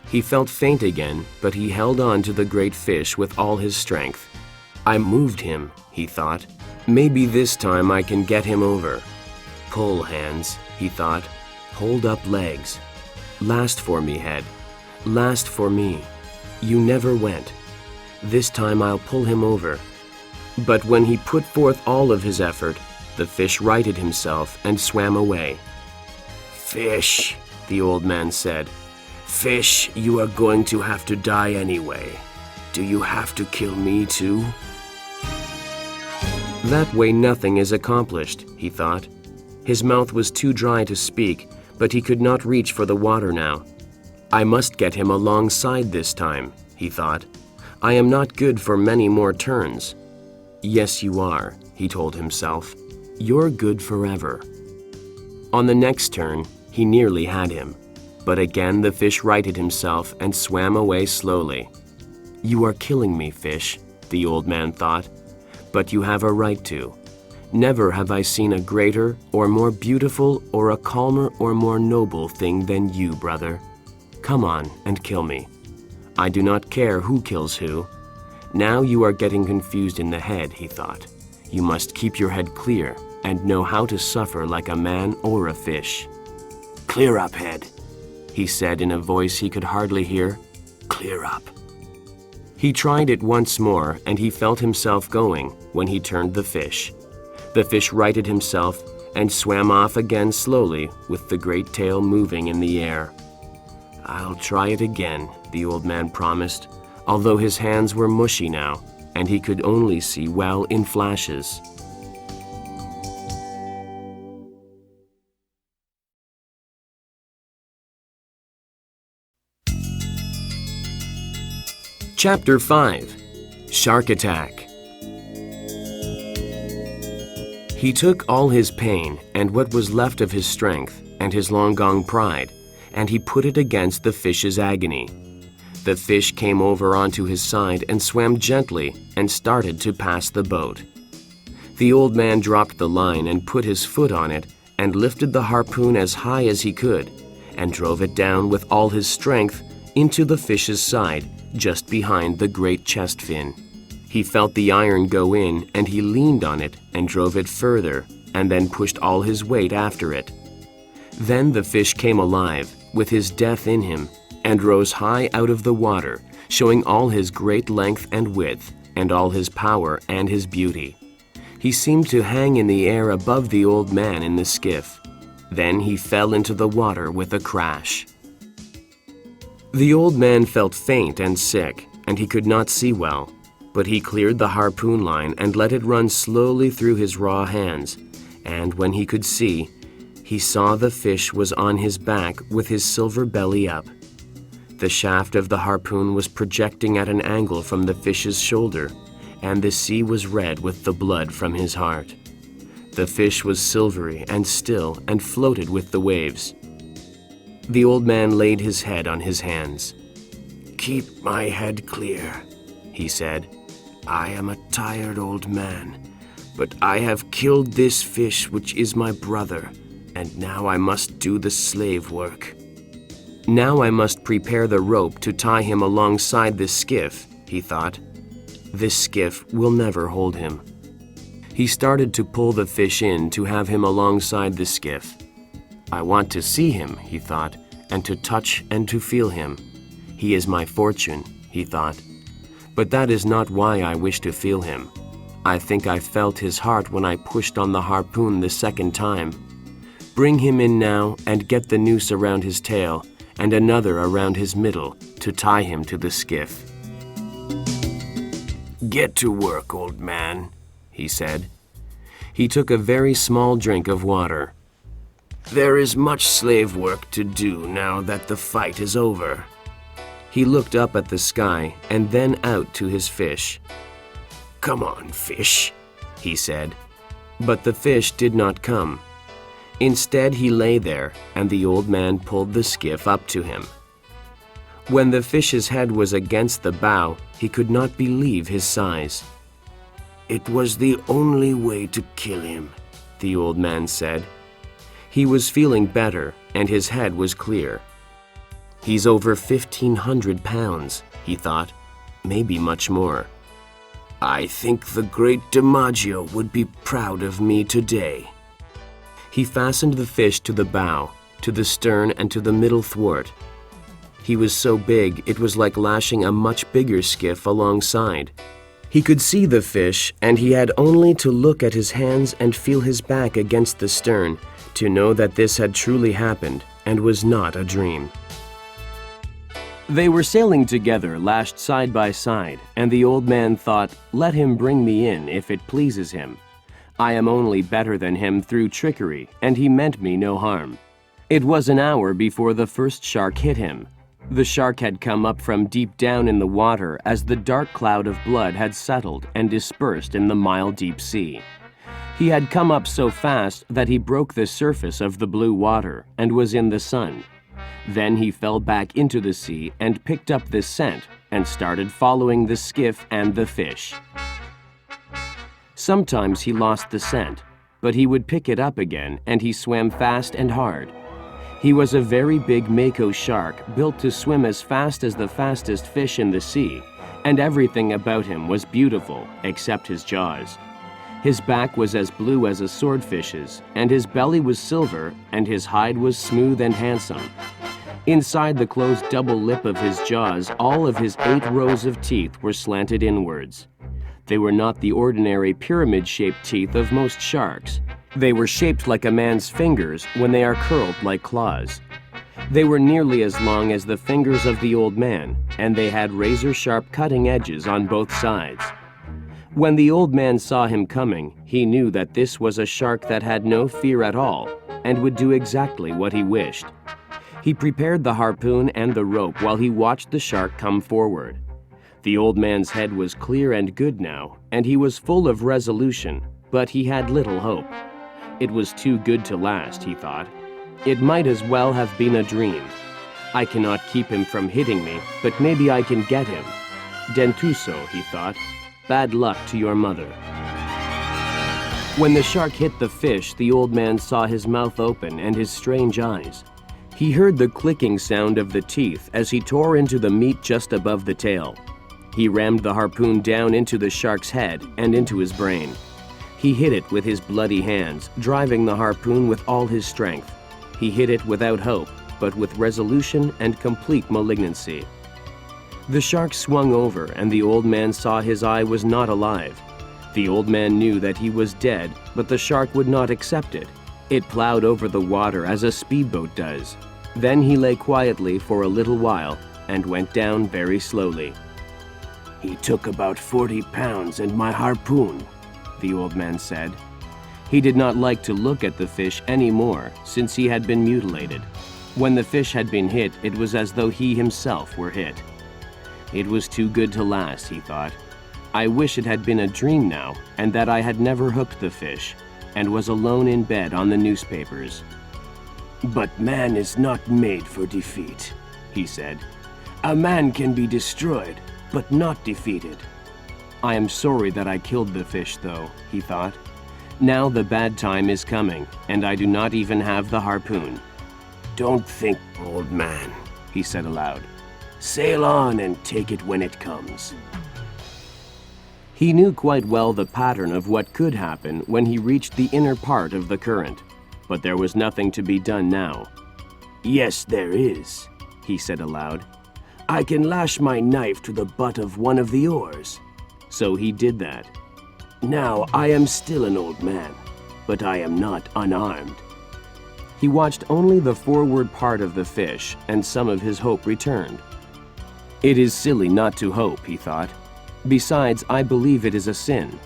He felt faint again, but he held on to the great fish with all his strength. "I moved him," he thought. "Maybe this time I can get him over." "Pull, hands," he thought. "Hold up legs. Last for me, head. Last for me. You never went. This time I'll pull him over." But when he put forth all of his effort, the fish righted himself and swam away. "Fish," the old man said. "Fish, you are going to have to die anyway. Do you have to kill me too?" That way nothing is accomplished, he thought. His mouth was too dry to speak, but he could not reach for the water now. "I must get him alongside this time," he thought. "I am not good for many more turns." "Yes, you are," he told himself. "You're good forever." On the next turn, he nearly had him. But again the fish righted himself and swam away slowly. "You are killing me, fish," the old man thought. "But you have a right to. Never have I seen a greater or more beautiful or a calmer or more noble thing than you, brother. Come on and kill me. I do not care who kills who. Now you are getting confused in the head," he thought. "You must keep your head clear and know how to suffer like a man or a fish." "Clear up, head," he said in a voice he could hardly hear. "Clear up." He tried it once more, and he felt himself going when he turned the fish. The fish righted himself and swam off again slowly with the great tail moving in the air. "I'll try it again," the old man promised, although his hands were mushy now, and he could only see well in flashes. Chapter 5. Shark Attack. He took all his pain and what was left of his strength and his long-gone pride, and he put it against the fish's agony. The fish came over onto his side and swam gently and started to pass the boat. The old man dropped the line and put his foot on it and lifted the harpoon as high as he could and drove it down with all his strength into the fish's side just behind the great chest fin. He felt the iron go in and he leaned on it and drove it further and then pushed all his weight after it. Then the fish came alive with his death in him and rose high out of the water, showing all his great length and width and all his power and his beauty. He seemed to hang in the air above the old man in the skiff. Then he fell into the water with a crash. The old man felt faint and sick, and he could not see well. But he cleared the harpoon line and let it run slowly through his raw hands, and when he could see, he saw the fish was on his back with his silver belly up. The shaft of the harpoon was projecting at an angle from the fish's shoulder, and the sea was red with the blood from his heart. The fish was silvery and still and floated with the waves. The old man laid his head on his hands. "Keep my head clear," he said. "I am a tired old man, but I have killed this fish which is my brother, and now I must do the slave work. Now I must prepare the rope to tie him alongside this skiff," he thought. "This skiff will never hold him." He started to pull the fish in to have him alongside the skiff. "I want to see him," he thought, "and to touch and to feel him. He is my fortune," he thought. "But that is not why I wish to feel him. I think I felt his heart when I pushed on the harpoon the second time. Bring him in now and get the noose around his tail and another around his middle to tie him to the skiff." "Get to work, old man," he said. He took a very small drink of water. "There is much slave work to do now that the fight is over." He looked up at the sky and then out to his fish. "Come on, fish," he said. But the fish did not come. Instead, he lay there, and the old man pulled the skiff up to him. When the fish's head was against the bow, he could not believe his size. "It was the only way to kill him," the old man said. He was feeling better, and his head was clear. "He's over 1,500 pounds, he thought, maybe much more. "I think the great DiMaggio would be proud of me today." He fastened the fish to the bow, to the stern, and to the middle thwart. He was so big it was like lashing a much bigger skiff alongside. He could see the fish, and he had only to look at his hands and feel his back against the stern to know that this had truly happened and was not a dream. They were sailing together, lashed side by side, and the old man thought, "Let him bring me in if it pleases him. I am only better than him through trickery, and he meant me no harm." It was an hour before the first shark hit him. The shark had come up from deep down in the water as the dark cloud of blood had settled and dispersed in the mile-deep sea. He had come up so fast that he broke the surface of the blue water and was in the sun. Then he fell back into the sea and picked up the scent and started following the skiff and the fish. Sometimes he lost the scent, but he would pick it up again and he swam fast and hard. He was a very big mako shark built to swim as fast as the fastest fish in the sea, and everything about him was beautiful except his jaws. His back was as blue as a swordfish's, and his belly was silver, and his hide was smooth and handsome. Inside the closed double lip of his jaws, all of his 8 rows of teeth were slanted inwards. They were not the ordinary pyramid-shaped teeth of most sharks. They were shaped like a man's fingers when they are curled like claws. They were nearly as long as the fingers of the old man, and they had razor-sharp cutting edges on both sides. When the old man saw him coming, he knew that this was a shark that had no fear at all and would do exactly what he wished. He prepared the harpoon and the rope while he watched the shark come forward. The old man's head was clear and good now, and he was full of resolution, but he had little hope. It was too good to last, he thought. It might as well have been a dream. I cannot keep him from hitting me, but maybe I can get him. Dentuso, he thought. Bad luck to your mother. When the shark hit the fish, the old man saw his mouth open and his strange eyes. He heard the clicking sound of the teeth as he tore into the meat just above the tail. He rammed the harpoon down into the shark's head and into his brain. He hit it with his bloody hands, driving the harpoon with all his strength. He hit it without hope, but with resolution and complete malignancy. The shark swung over, and the old man saw his eye was not alive. The old man knew that he was dead, but the shark would not accept it. It plowed over the water as a speedboat does. Then he lay quietly for a little while and went down very slowly. He took about 40 pounds and my harpoon, the old man said. He did not like to look at the fish anymore, since he had been mutilated. When the fish had been hit, it was as though he himself were hit. It was too good to last, he thought. I wish it had been a dream now, and that I had never hooked the fish, and was alone in bed on the newspapers. But man is not made for defeat, he said. A man can be destroyed, but not defeated. I am sorry that I killed the fish, though, he thought. Now the bad time is coming, and I do not even have the harpoon. Don't think, old man, he said aloud. Sail on and take it when it comes. He knew quite well the pattern of what could happen when he reached the inner part of the current, but there was nothing to be done now. Yes, there is, he said aloud. I can lash my knife to the butt of one of the oars. So he did that. Now I am still an old man, but I am not unarmed. He watched only the forward part of the fish, and some of his hope returned. It is silly not to hope, he thought. Besides, I believe it is a sin.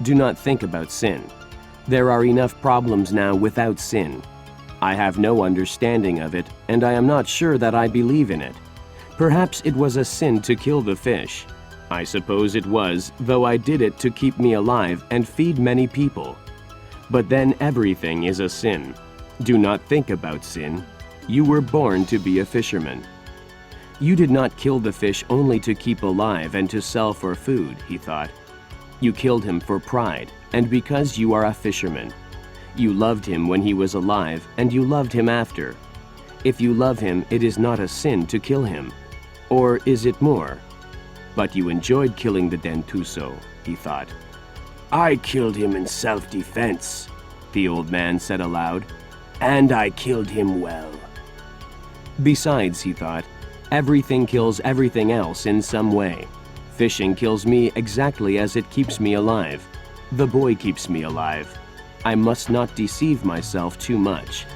Do not think about sin. There are enough problems now without sin. I have no understanding of it, and I am not sure that I believe in it. Perhaps it was a sin to kill the fish. I suppose it was, though I did it to keep me alive and feed many people. But then everything is a sin. Do not think about sin. You were born to be a fisherman. You did not kill the fish only to keep alive and to sell for food, he thought. You killed him for pride, and because you are a fisherman. You loved him when he was alive, and you loved him after. If you love him, it is not a sin to kill him. Or is it more? But you enjoyed killing the dentuso, he thought. I killed him in self-defense, the old man said aloud. And I killed him well. Besides, he thought, everything kills everything else in some way. Fishing kills me exactly as it keeps me alive. The boy keeps me alive. I must not deceive myself too much.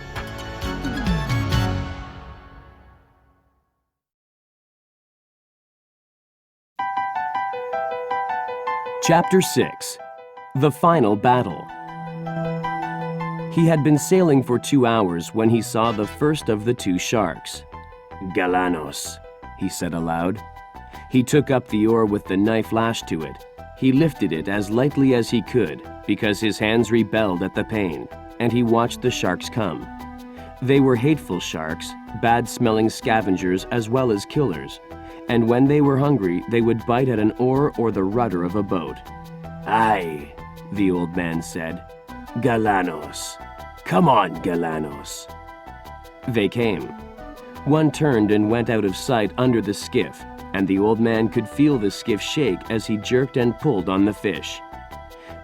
Chapter 6. The Final Battle. He had been sailing for 2 hours when he saw the first of the 2 sharks. Galanos, he said aloud. He took up the oar with the knife lashed to it. He lifted it as lightly as he could, because his hands rebelled at the pain, and he watched the sharks come. They were hateful sharks, bad-smelling scavengers as well as killers, and when they were hungry, they would bite at an oar or the rudder of a boat. Aye, the old man said. Galanos. Come on, Galanos. They came. One turned and went out of sight under the skiff, and the old man could feel the skiff shake as he jerked and pulled on the fish.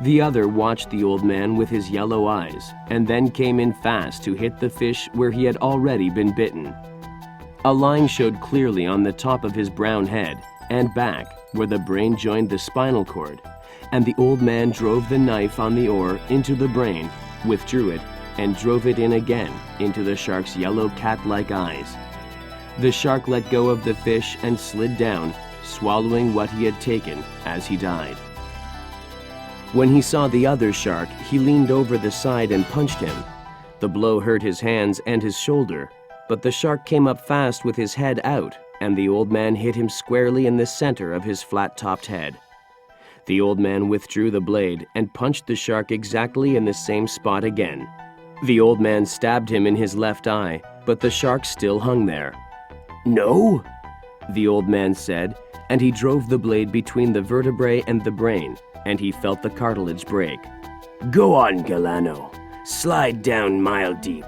The other watched the old man with his yellow eyes, and then came in fast to hit the fish where he had already been bitten. A line showed clearly on the top of his brown head, and back, where the brain joined the spinal cord, and the old man drove the knife on the oar into the brain, withdrew it, and drove it in again into the shark's yellow cat-like eyes. The shark let go of the fish and slid down, swallowing what he had taken as he died. When he saw the other shark, he leaned over the side and punched him. The blow hurt his hands and his shoulder, but the shark came up fast with his head out, and the old man hit him squarely in the center of his flat-topped head. The old man withdrew the blade and punched the shark exactly in the same spot again. The old man stabbed him in his left eye, but the shark still hung there. "No?" the old man said, and he drove the blade between the vertebrae and the brain, and he felt the cartilage break. "Go on, Galano. Slide down mile deep.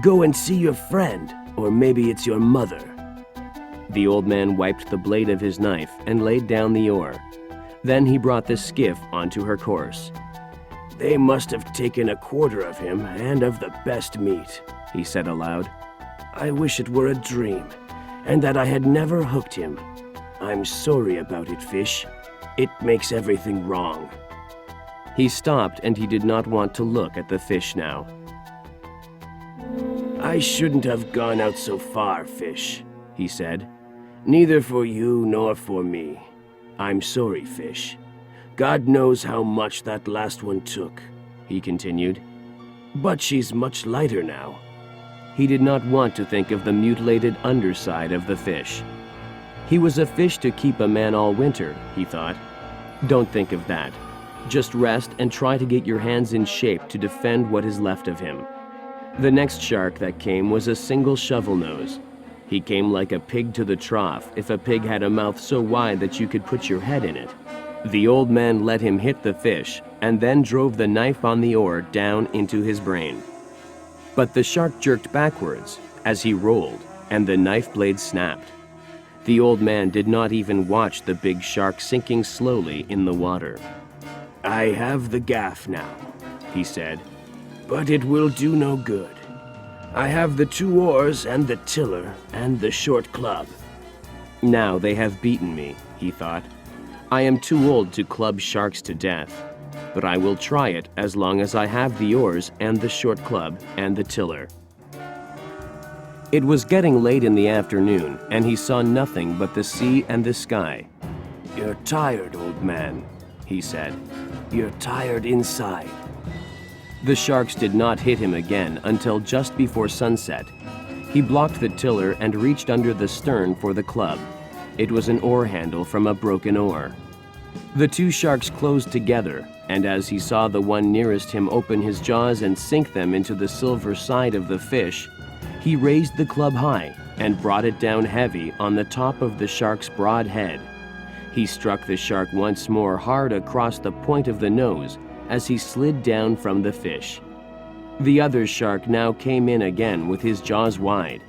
Go and see your friend, or maybe it's your mother." The old man wiped the blade of his knife and laid down the oar. Then he brought the skiff onto her course. "They must have taken a quarter of him and of the best meat," he said aloud. "I wish it were a dream, and that I had never hooked him. I'm sorry about it, fish. It makes everything wrong." He stopped, and he did not want to look at the fish now. "I shouldn't have gone out so far, fish," he said. "Neither for you nor for me. I'm sorry, fish. God knows how much that last one took," he continued. "But she's much lighter now." He did not want to think of the mutilated underside of the fish. He was a fish to keep a man all winter, he thought. Don't think of that. Just rest and try to get your hands in shape to defend what is left of him. The next shark that came was a single shovel nose. He came like a pig to the trough if a pig had a mouth so wide that you could put your head in it. The old man let him hit the fish and then drove the knife on the oar down into his brain. But the shark jerked backwards as he rolled, and the knife blade snapped. The old man did not even watch the big shark sinking slowly in the water. "I have the gaff now," he said, "but it will do no good. I have the 2 oars and the tiller and the short club." Now they have beaten me, he thought. I am too old to club sharks to death, but I will try it as long as I have the oars and the short club and the tiller. It was getting late in the afternoon, and he saw nothing but the sea and the sky. "You're tired, old man," he said. "You're tired inside." The sharks did not hit him again until just before sunset. He blocked the tiller and reached under the stern for the club. It was an oar handle from a broken oar. The 2 sharks closed together, and as he saw the one nearest him open his jaws and sink them into the silver side of the fish, he raised the club high and brought it down heavy on the top of the shark's broad head. He struck the shark once more hard across the point of the nose as he slid down from the fish. The other shark now came in again with his jaws wide.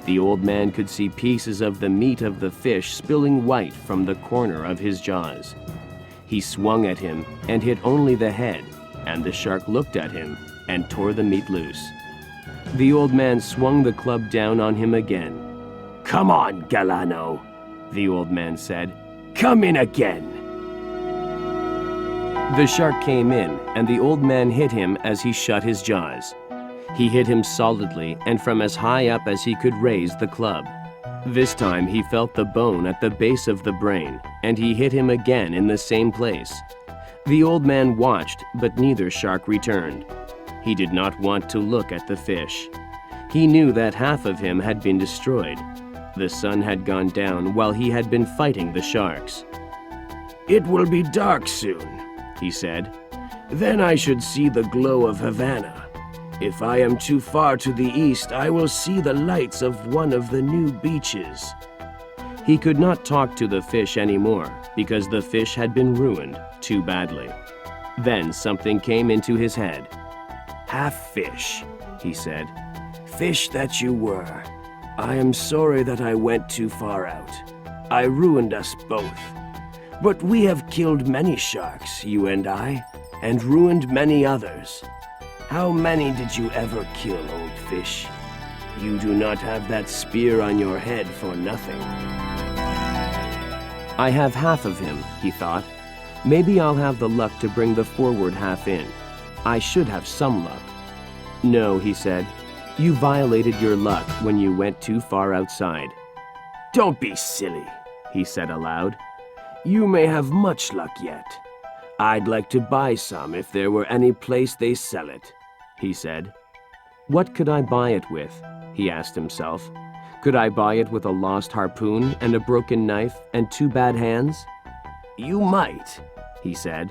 The old man could see pieces of the meat of the fish spilling white from the corner of his jaws. He swung at him and hit only the head, and the shark looked at him and tore the meat loose. The old man swung the club down on him again. "Come on, Galano," the old man said. "Come in again." The shark came in, and the old man hit him as he shut his jaws. He hit him solidly and from as high up as he could raise the club. This time he felt the bone at the base of the brain, and he hit him again in the same place. The old man watched, but neither shark returned. He did not want to look at the fish. He knew that half of him had been destroyed. The sun had gone down while he had been fighting the sharks. "It will be dark soon," he said. "Then I should see the glow of Havana. If I am too far to the east, I will see the lights of one of the new beaches." He could not talk to the fish anymore because the fish had been ruined too badly. Then something came into his head. "Half fish," he said. "Fish that you were. I am sorry that I went too far out. I ruined us both. But we have killed many sharks, you and I, and ruined many others. How many did you ever kill, old fish? You do not have that spear on your head for nothing." I have half of him, he thought. Maybe I'll have the luck to bring the forward half in. I should have some luck. No, he said. You violated your luck when you went too far outside. "Don't be silly," he said aloud. "You may have much luck yet. I'd like to buy some if there were any place they sell it," he said. What could I buy it with? He asked himself. Could I buy it with a lost harpoon and a broken knife and 2 bad hands? You might, he said.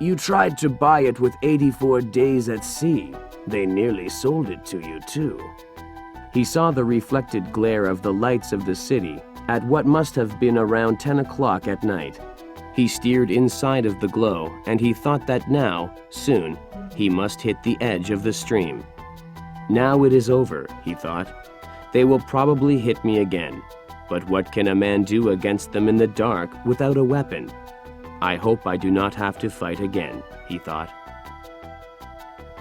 You tried to buy it with 84 days at sea. They nearly sold it to you, too. He saw the reflected glare of the lights of the city at what must have been around 10 o'clock at night. He steered inside of the glow, and he thought that now, soon, he must hit the edge of the stream. Now it is over, he thought. They will probably hit me again. But what can a man do against them in the dark without a weapon? I hope I do not have to fight again, he thought.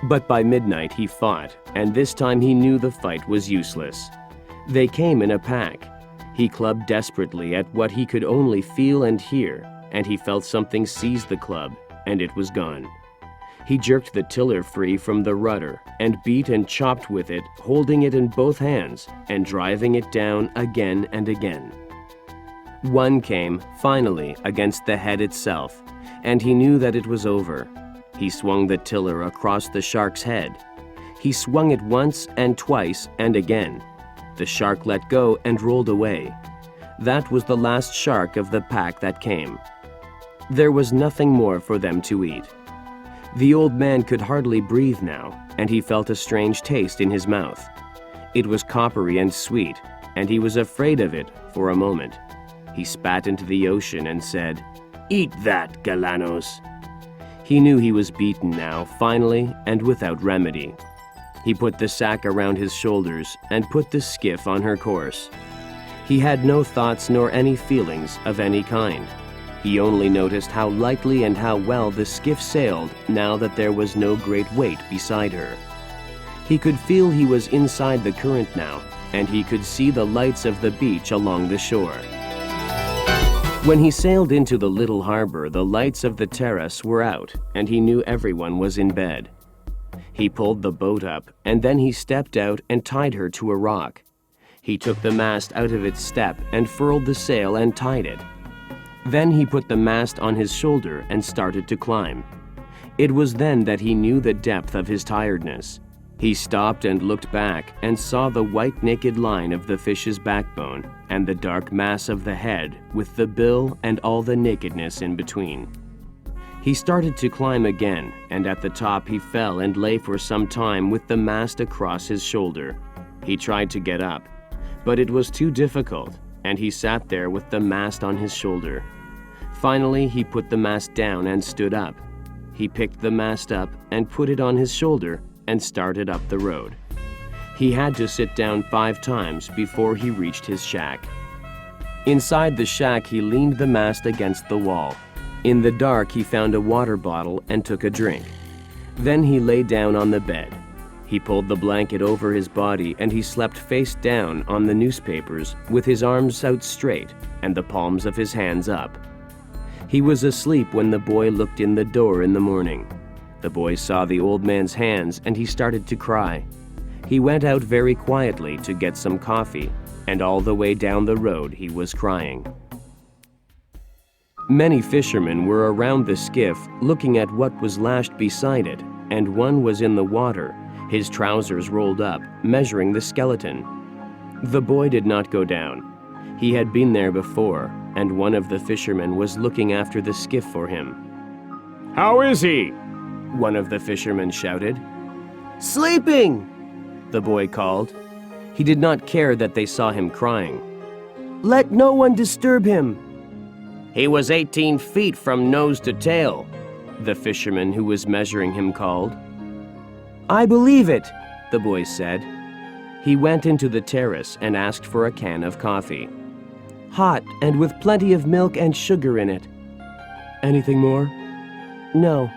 But by midnight he fought, and this time he knew the fight was useless. They came in a pack. He clubbed desperately at what he could only feel and hear, and he felt something seize the club, and it was gone. He jerked the tiller free from the rudder and beat and chopped with it, holding it in both hands and driving it down again and again. One came, finally, against the head itself, and he knew that it was over. He swung the tiller across the shark's head. He swung it once and twice and again. The shark let go and rolled away. That was the last shark of the pack that came. There was nothing more for them to eat. The old man could hardly breathe now, and he felt a strange taste in his mouth. It was coppery and sweet, and he was afraid of it for a moment. He spat into the ocean and said, "Eat that, Galanos." He knew he was beaten now, finally, and without remedy. He put the sack around his shoulders and put the skiff on her course. He had no thoughts nor any feelings of any kind. He only noticed how lightly and how well the skiff sailed now that there was no great weight beside her. He could feel he was inside the current now, and he could see the lights of the beach along the shore. When he sailed into the little harbor, the lights of the terrace were out, and he knew everyone was in bed. He pulled the boat up, and then he stepped out and tied her to a rock. He took the mast out of its step and furled the sail and tied it. Then he put the mast on his shoulder and started to climb. It was then that he knew the depth of his tiredness. He stopped and looked back and saw the white naked line of the fish's backbone and the dark mass of the head with the bill and all the nakedness in between. He started to climb again, and at the top he fell and lay for some time with the mast across his shoulder. He tried to get up, but it was too difficult, and he sat there with the mast on his shoulder. Finally, he put the mast down and stood up. He picked the mast up and put it on his shoulder and started up the road. He had to sit down 5 times before he reached his shack. Inside the shack, he leaned the mast against the wall. In the dark, he found a water bottle and took a drink. Then he lay down on the bed. He pulled the blanket over his body and he slept face down on the newspapers with his arms out straight and the palms of his hands up. He was asleep when the boy looked in the door in the morning. The boy saw the old man's hands and he started to cry. He went out very quietly to get some coffee, and all the way down the road he was crying. Many fishermen were around the skiff looking at what was lashed beside it, and one was in the water, his trousers rolled up, measuring the skeleton. The boy did not go down. He had been there before, and one of the fishermen was looking after the skiff for him. "How is he?" one of the fishermen shouted. "Sleeping," the boy called. He did not care that they saw him crying. "Let no one disturb him." "He was 18 feet from nose to tail," the fisherman who was measuring him called. "I believe it," the boy said. He went into the terrace and asked for a can of coffee. "Hot and with plenty of milk and sugar in it." "Anything more?" "No.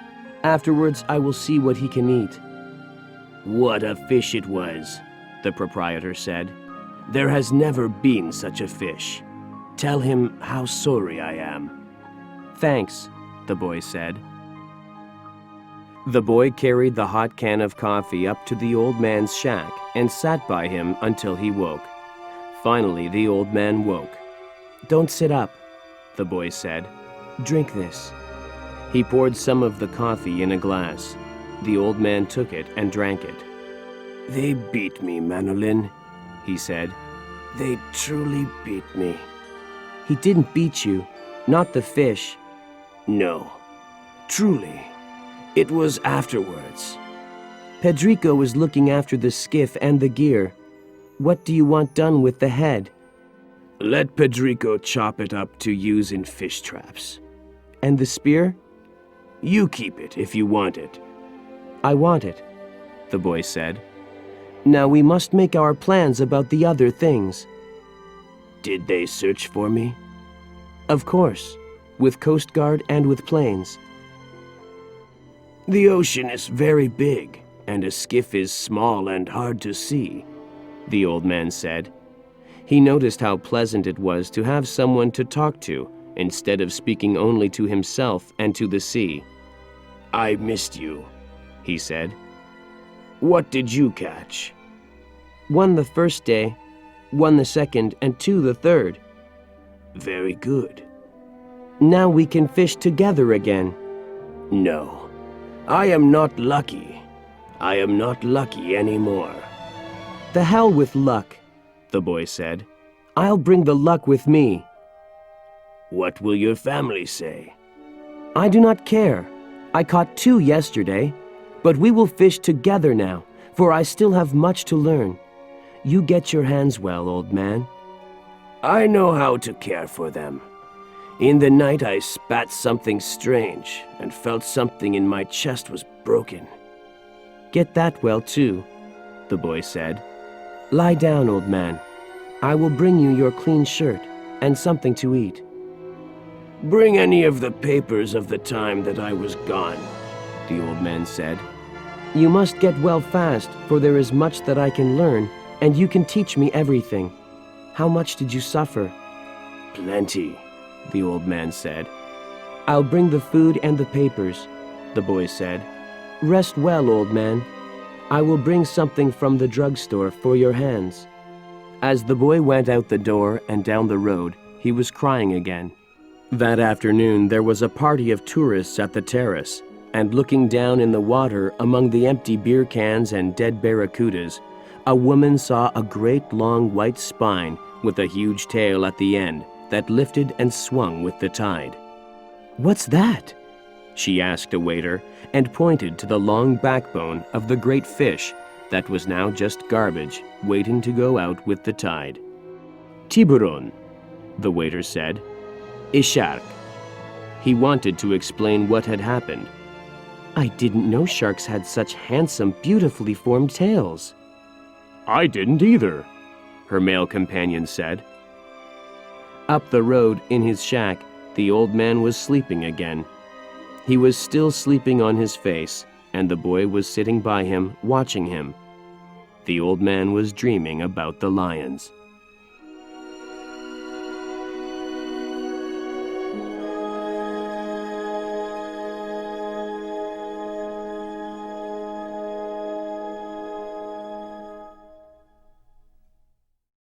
Afterwards I will see what he can eat." "What a fish it was," the proprietor said. "There has never been such a fish. Tell him how sorry I am." "Thanks," the boy said. The boy carried the hot can of coffee up to the old man's shack and sat by him until he woke. Finally, the old man woke. "Don't sit up," the boy said. "Drink this." He poured some of the coffee in a glass. The old man took it and drank it. "They beat me, Manolin," he said. They truly beat me. He didn't beat you, not the fish. No, truly. It was afterwards. Pedrico was looking after the skiff and the gear. What do you want done with the head? Let Pedrico chop it up to use in fish traps. And the spear? You keep it if you want it. I want it, the boy said. Now we must make our plans about the other things. Did they search for me? Of course, with Coast Guard and with planes. The ocean is very big, and a skiff is small and hard to see, the old man said. He noticed how pleasant it was to have someone to talk to, instead of speaking only to himself and to the sea. I missed you, he said. What did you catch? 1 the first day, 1 the second, and 2 the third. Very good. Now we can fish together again. No, I am not lucky. I am not lucky anymore. The hell with luck, the boy said. I'll bring the luck with me. What will your family say? I do not care. I caught 2 yesterday, but we will fish together now, for I still have much to learn. You get your hands well, old man. I know how to care for them. In the night I spat something strange and felt something in my chest was broken. Get that well too, the boy said. Lie down, old man. I will bring you your clean shirt and something to eat. Bring any of the papers of the time that I was gone, the old man said. You must get well fast, for there is much that I can learn, and you can teach me everything. How much did you suffer? Plenty, the old man said. I'll bring the food and the papers, the boy said. Rest well, old man. I will bring something from the drugstore for your hands. As the boy went out the door and down the road, he was crying again. That afternoon there was a party of tourists at the terrace, and looking down in the water among the empty beer cans and dead barracudas, a woman saw a great long white spine with a huge tail at the end that lifted and swung with the tide. What's that? She asked a waiter and pointed to the long backbone of the great fish that was now just garbage waiting to go out with the tide. Tiburon, the waiter said. Shark. He wanted to explain what had happened. I didn't know sharks had such handsome, beautifully formed tails. I didn't either, her male companion said. Up the road in his shack, the old man was sleeping again. He was still sleeping on his face, and the boy was sitting by him, watching him. The old man was dreaming about the lions.